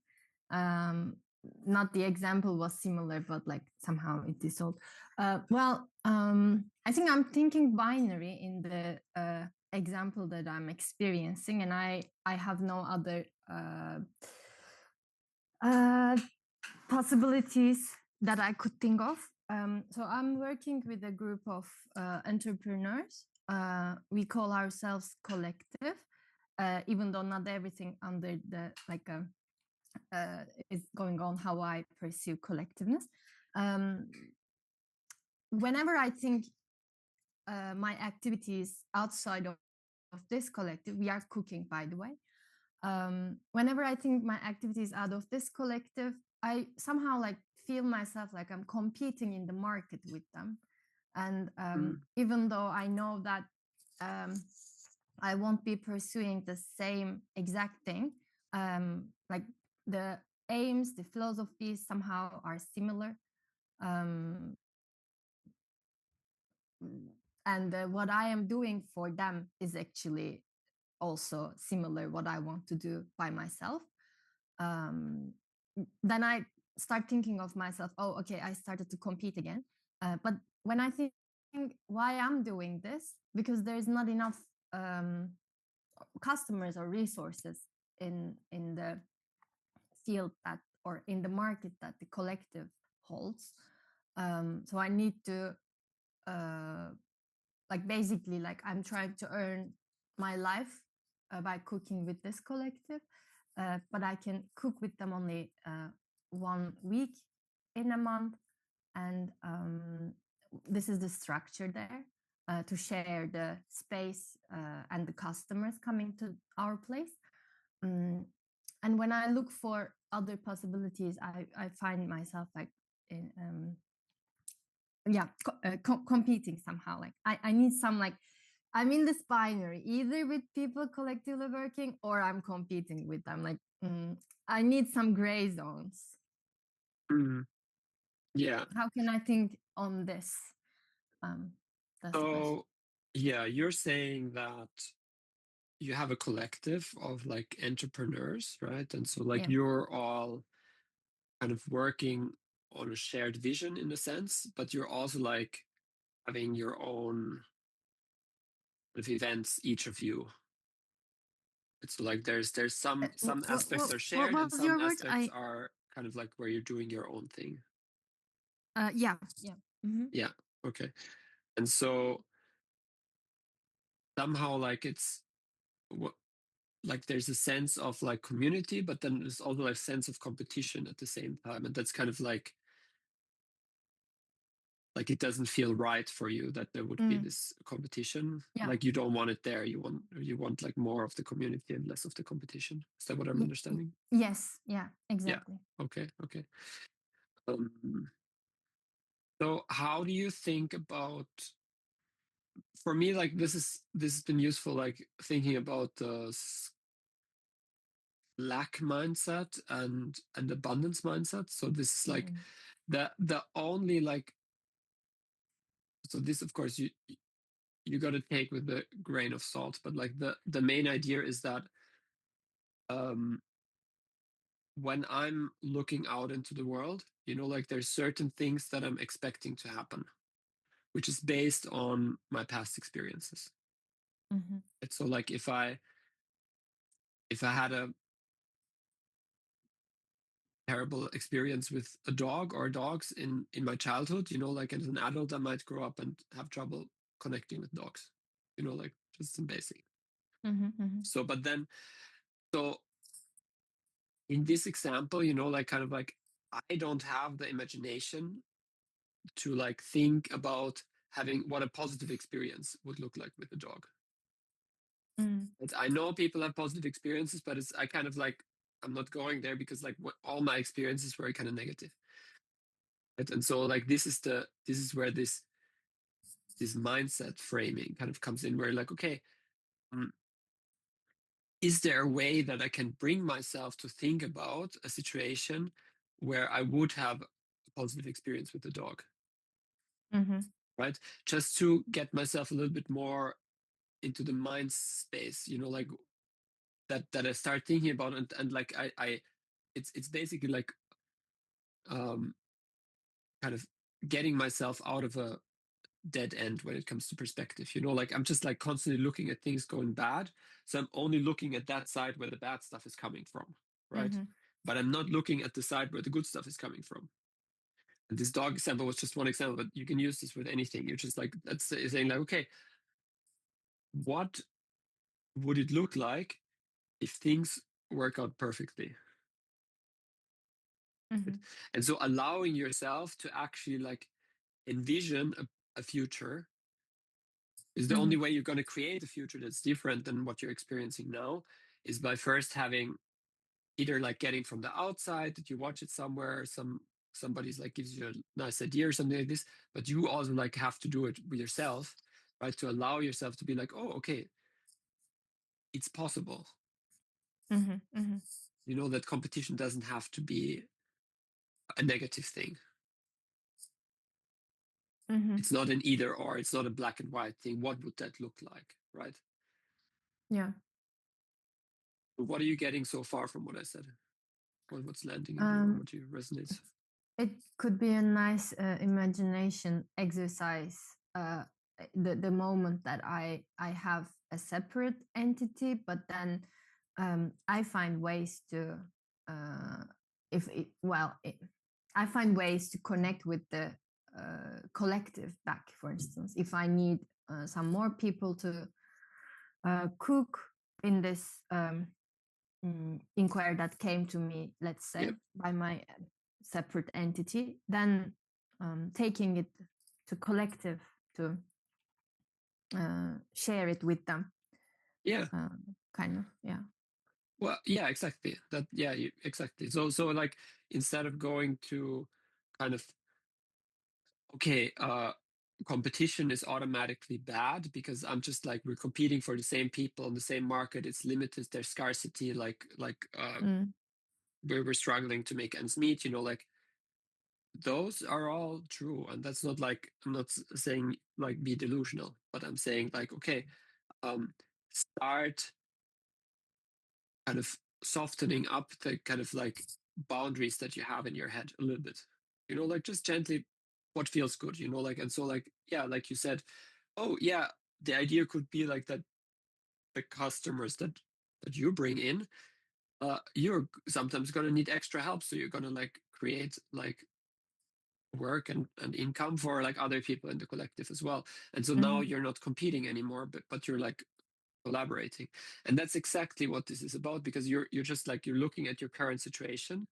Um, Not the example was similar, but like somehow it dissolved. I think I'm thinking binary in the example that I'm experiencing, and I have no other uh, possibilities that I could think of. So I'm working with a group of entrepreneurs. We call ourselves collective, even though not everything under the is going on how I pursue collectiveness. Um, Whenever I think my activities outside of this collective, we are cooking, by the way. Whenever I think my activities out of this collective, I somehow like feel myself like I'm competing in the market with them. And even though I know that I won't be pursuing the same exact thing, like the aims, the philosophies somehow are similar. Um, and what I am doing for them is actually also similar what I want to do by myself. then I start thinking of myself, oh, okay, I started to compete again. But when I think why I'm doing this, because there's not enough customers or resources in the field that, or in the market that the collective holds. So I need to like basically like I'm trying to earn my life by cooking with this collective, but I can cook with them only 1 week in a month, and this is the structure there, to share the space and the customers coming to our place. And when I look for other possibilities, I find myself like in competing somehow. Like I need some, like I'm in this binary, either with people collectively working or I'm competing with them. Like I need some gray zones. Yeah. How can I think on this? That's the question. So yeah, you're saying that you have a collective of like entrepreneurs, right? And so like you're all kind of working on a shared vision in a sense, but you're also like having your own kind of events, each of you. It's like there's some aspects are shared and some aspects are kind of like where you're doing your own thing. Yeah. Mm-hmm. Yeah. Okay. And so somehow like it's like there's a sense of like community, but then there's also like sense of competition at the same time, and that's kind of like it doesn't feel right for you that there would be this competition. Yeah. Like you don't want it there. You want like more of the community and less of the competition. Is that what I'm understanding? Yes. Yeah. Exactly. Yeah. Okay. So how do you think about? For me, like this has been useful. Like thinking about the lack mindset and abundance mindset. So this is like the only like. So this, of course, you got to take with a grain of salt, but like the main idea is that when I'm looking out into the world, like there's certain things that I'm expecting to happen, which is based on my past experiences. And so like if I had a terrible experience with a dog or dogs in my childhood, like as an adult I might grow up and have trouble connecting with dogs, like just some basic. So but then so in this example, like kind of like I don't have the imagination to like think about having what a positive experience would look like with a dog. I know people have positive experiences, but I kind of like I'm not going there because like all my experiences were kind of negative. Right? And so like this is where this mindset framing kind of comes in, where like, okay, is there a way that I can bring myself to think about a situation where I would have a positive experience with the dog? Right? Just to get myself a little bit more into the mind space, like that I start thinking about, and like it's basically like kind of getting myself out of a dead end when it comes to perspective, like I'm just like constantly looking at things going bad, so I'm only looking at that side where the bad stuff is coming from, right? But I'm not looking at the side where the good stuff is coming from. And this dog example was just one example, but you can use this with anything. You're just like, that's saying like, okay, what would it look like if things work out perfectly? And so allowing yourself to actually like envision a future is the only way you're going to create a future that's different than what you're experiencing now, is by first having either like getting from the outside that you watch it somewhere, somebody's like gives you a nice idea or something like this, but you also like have to do it with yourself, right? To allow yourself to be like, oh, okay, it's possible. That competition doesn't have to be a negative thing. It's not an either or, it's not a black and white thing. What would that look like, right? Yeah. What are you getting so far from what I said? What's landing in there, or what you resonate? It could be a nice imagination exercise. The moment that I have a separate entity, but then I find ways to I find ways to connect with the collective back. For instance, if I need some more people to cook in this inquiry that came to me, let's say, by my separate entity, then taking it to collective to share it with them. Yeah. Kind of, yeah. Well, yeah, exactly. That, yeah, exactly. So like, instead of going to kind of, okay, competition is automatically bad because I'm just like, we're competing for the same people on the same market. It's limited, there's scarcity, we're struggling to make ends meet, like those are all true. And that's not like, I'm not saying like be delusional, but I'm saying like, okay, start kind of softening up the kind of like boundaries that you have in your head a little bit, like just gently what feels good, like, and so like, yeah, like you said, oh yeah, the idea could be like that the customers that you bring in, you're sometimes going to need extra help, so you're going to like create like work and income for like other people in the collective as well. And so now you're not competing anymore, but you're like collaborating. And that's exactly what this is about, because you're just like, you're looking at your current situation,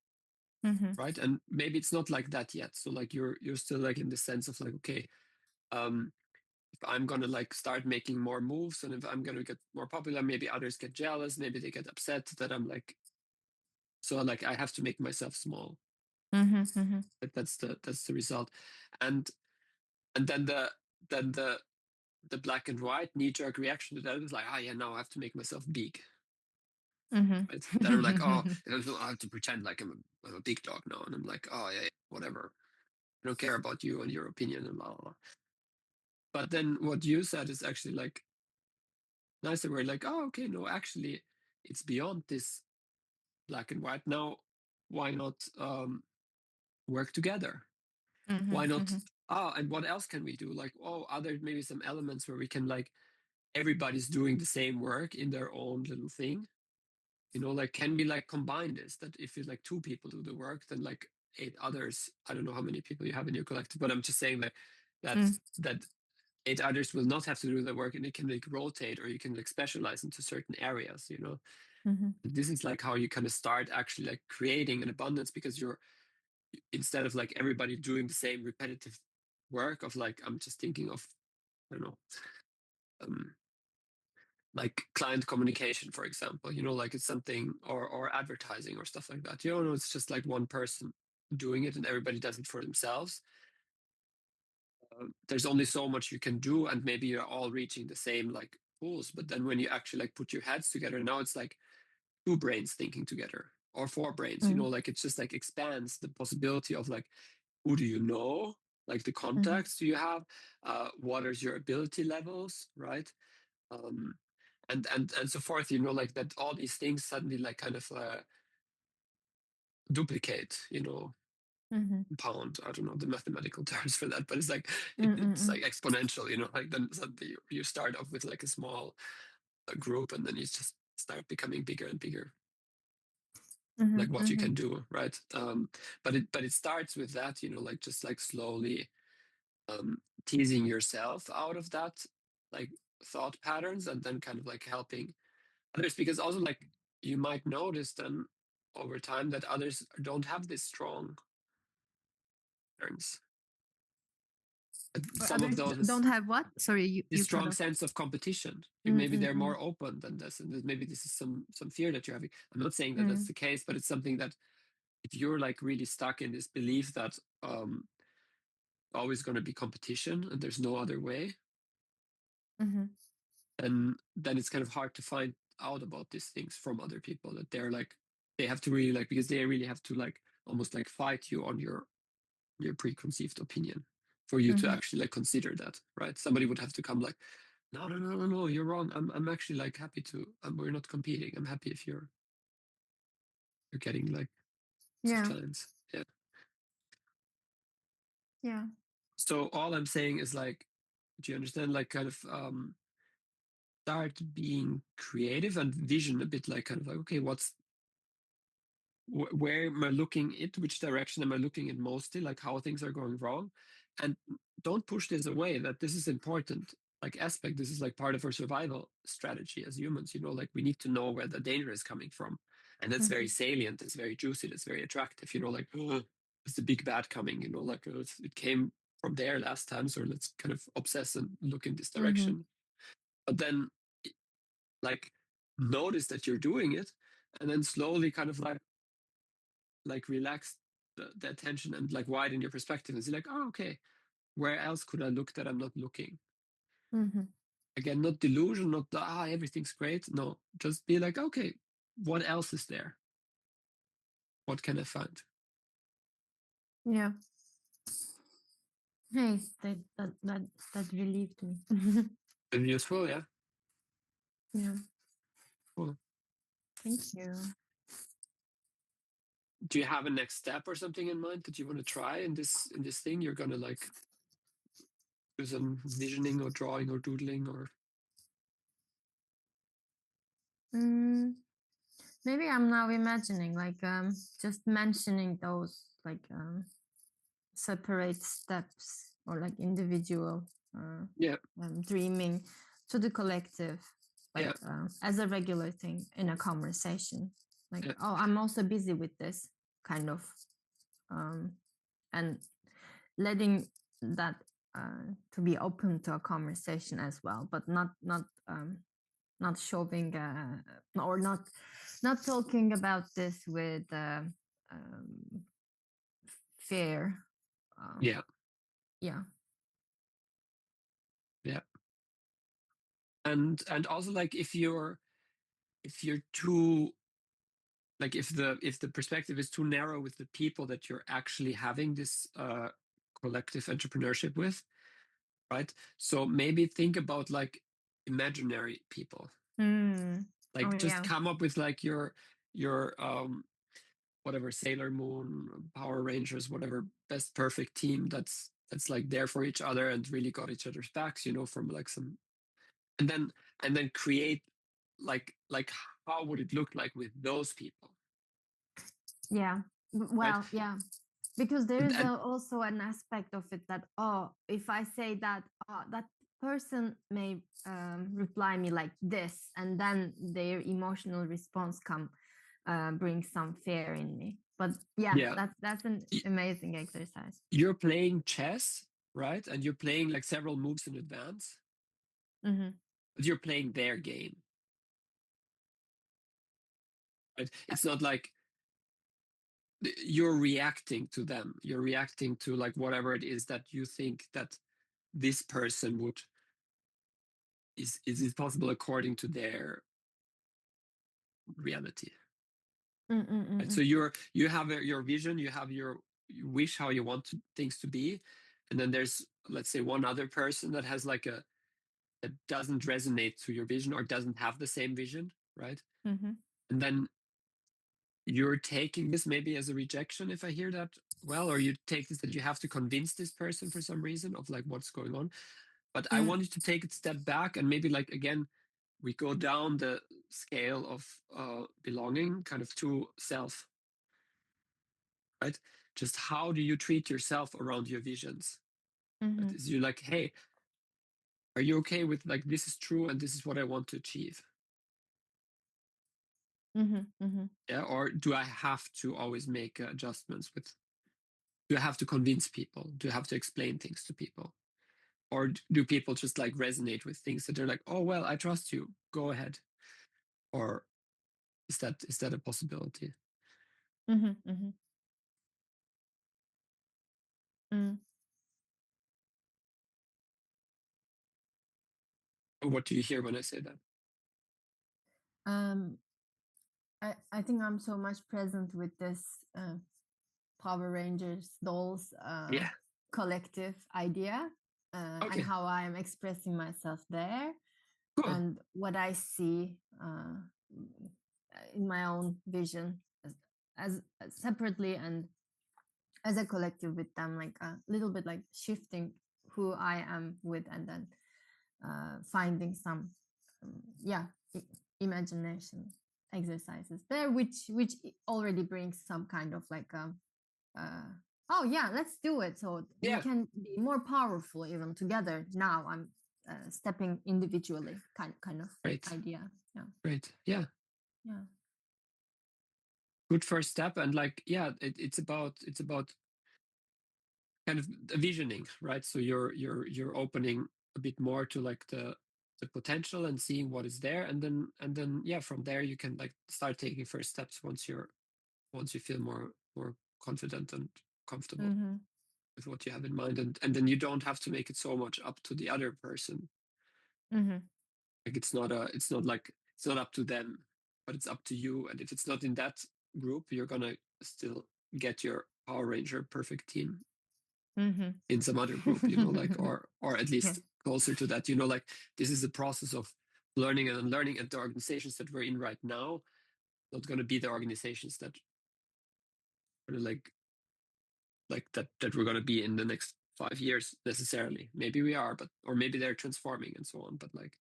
right? And maybe it's not like that yet, so like you're still like in the sense of like, okay, if I'm gonna like start making more moves, and if I'm gonna get more popular, maybe others get jealous, maybe they get upset that I'm like, so like I have to make myself small. Like that's the result. And then the black and white knee-jerk reaction to that is like, yeah, now I have to make myself big. Right? That are like, oh, I have to pretend like I'm a big dog now, and I'm like, oh yeah, whatever, I don't care about you and your opinion and blah, blah, blah. But then what you said is actually like nicer. We're like, oh, okay, no, actually, it's beyond this black and white. Now, why not work together? Why not? And what else can we do? Like, oh, other maybe some elements where we can like, everybody's doing the same work in their own little thing. Like, can we like combine this? That if it's like 2 people do the work, then like 8 others, I don't know how many people you have in your collective, but I'm just saying that 8 others will not have to do the work, and it can like rotate, or you can like specialize into certain areas. This is like how you kind of start actually like creating an abundance, because you're, instead of like everybody doing the same repetitive work of like, I'm just thinking of, I don't know, like client communication, for example, like it's something, or advertising or stuff like that. It's just like one person doing it and everybody does it for themselves. There's only so much you can do, and maybe you're all reaching the same like goals. But then when you actually like put your heads together, now it's like 2 brains thinking together, or 4 brains, like it's just like expands the possibility of like, who do you know? Like the contacts do you have? What are your ability levels, right? And so forth, like that, all these things suddenly like kind of duplicate, pound, I don't know the mathematical terms for that, but it's like it's like exponential, like then suddenly you start off with like a small group, and then you just start becoming bigger and bigger, like what you can do, right? But it starts with that, like just like slowly teasing yourself out of that like thought patterns, and then kind of like helping others, because also like you might notice then over time that others don't have this strong patterns. Some of those don't have what? Sorry, you this cut strong off. sense of competition. Maybe they're more open than this, and maybe this is some fear that you're having. I'm not saying that that's the case, but it's something that if you're like really stuck in this belief that always going to be competition and there's no other way, and then it's kind of hard to find out about these things from other people, that they're like, they have to really like, because they really have to like almost like fight you on your preconceived opinion for you to actually like consider that, right? Somebody would have to come like, no, you're wrong. I'm actually like happy to, we're not competing. I'm happy if you're getting like Yeah. clients. Yeah. Yeah. So all I'm saying is like, do you understand? Like kind of start being creative and vision a bit, like kind of like, okay, where am I looking it? Which direction am I looking at mostly? Like how things are going wrong, and don't push this away. That this is important. Like aspect. This is like part of our survival strategy as humans. You know, like we need to know where the danger is coming from, and that's very salient. It's very juicy. It's very attractive. You know, like it's the big bad coming. You know, like it came from there last time, so let's kind of obsess and look in this direction. But then, like, notice that you're doing it, and then slowly kind of like relax the attention and like widen your perspective and see like, oh, okay, where else could I look that I'm not looking? Again, not delusion, not everything's great. No, just be like, okay, what else is there? What can I find? Yeah. Hey, that relieved me. And useful, yeah. Yeah. Cool. Thank you. Do you have a next step or something in mind that you want to try in this thing? You're gonna like do some visioning or drawing or doodling or Maybe I'm now imagining like just mentioning those like separate steps or like individual dreaming to the collective, like as a regular thing in a conversation. Like, oh, I'm also busy with this kind of, and letting that to be open to a conversation as well, but not shoving or not talking about this with fear. yeah. And also like if you're too like if the perspective is too narrow with the people that you're actually having this collective entrepreneurship with, right? So maybe think about like imaginary people. Like just come up with like your whatever Sailor Moon, Power Rangers, whatever best perfect team that's like there for each other and really got each other's backs, you know, from like some and then create like how would it look like with those people? Yeah. Well, yeah. Because there is also an aspect of it that, if I say that, that person may reply me like this, and then their emotional response brings some fear in me. But that's an amazing exercise. You're playing chess, right? And you're playing like several moves in advance. But you're playing their game. Right? It's not like you're reacting to them. You're reacting to like whatever it is that you think that this person would is it possible according to their reality. Right? So you have your vision, you have you wish how you want things to be, and then there's, let's say, one other person that has like that doesn't resonate to your vision or doesn't have the same vision, right? And then you're taking this maybe as a rejection, if I hear that well, or you take this that you have to convince this person for some reason of like what's going on. But I want you to take a step back and maybe like, again, we go down the scale of belonging kind of to self, right? Just how do you treat yourself around your visions? Right? Is you like, hey, are you okay with like, this is true and this is what I want to achieve? Yeah, or do I have to always make adjustments with, do I have to convince people? Do I have to explain things to people? Or do people just like resonate with things that they're like, oh, well, I trust you, go ahead? Or is that a possibility? What do you hear when I say that? I think I'm so much present with this Power Rangers dolls collective idea and how I'm expressing myself there. Cool. And what I see in my own vision as separately and as a collective with them, like a little bit like shifting who I am with, and then finding some imagination exercises there, which already brings some kind of like oh yeah, let's do it, so we can be more powerful even together. Now I'm stepping individually, kind of idea. Yeah, great. Yeah, good first step. And like, yeah, it's about kind of visioning, right? So you're opening a bit more to like the potential and seeing what is there, and then yeah, from there you can like start taking first steps once you feel more confident and comfortable with what you have in mind, and then you don't have to make it so much up to the other person. Like it's not up to them, but it's up to you. And if it's not in that group, you're gonna still get your Power Ranger perfect team in some other group, like, or at least closer to that. Like, this is a process of learning and unlearning, and the organizations that we're in right now not going to be the organizations that are like that we're going to be in the next 5 years necessarily. Maybe we are, or maybe they're transforming and so on, but like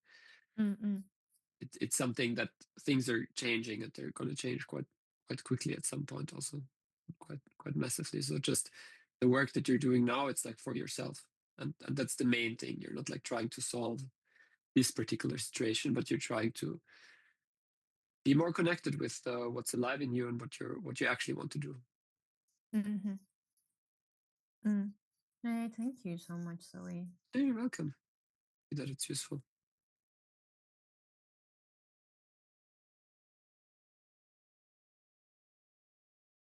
it's something that things are changing, and they're going to change quite quickly at some point, also quite massively. So just the work that you're doing now, it's like for yourself, and that's the main thing. You're not like trying to solve this particular situation, but you're trying to be more connected with what's alive in you and what you actually want to do. Hey, thank you so much, Zoe. You're welcome. That it's useful.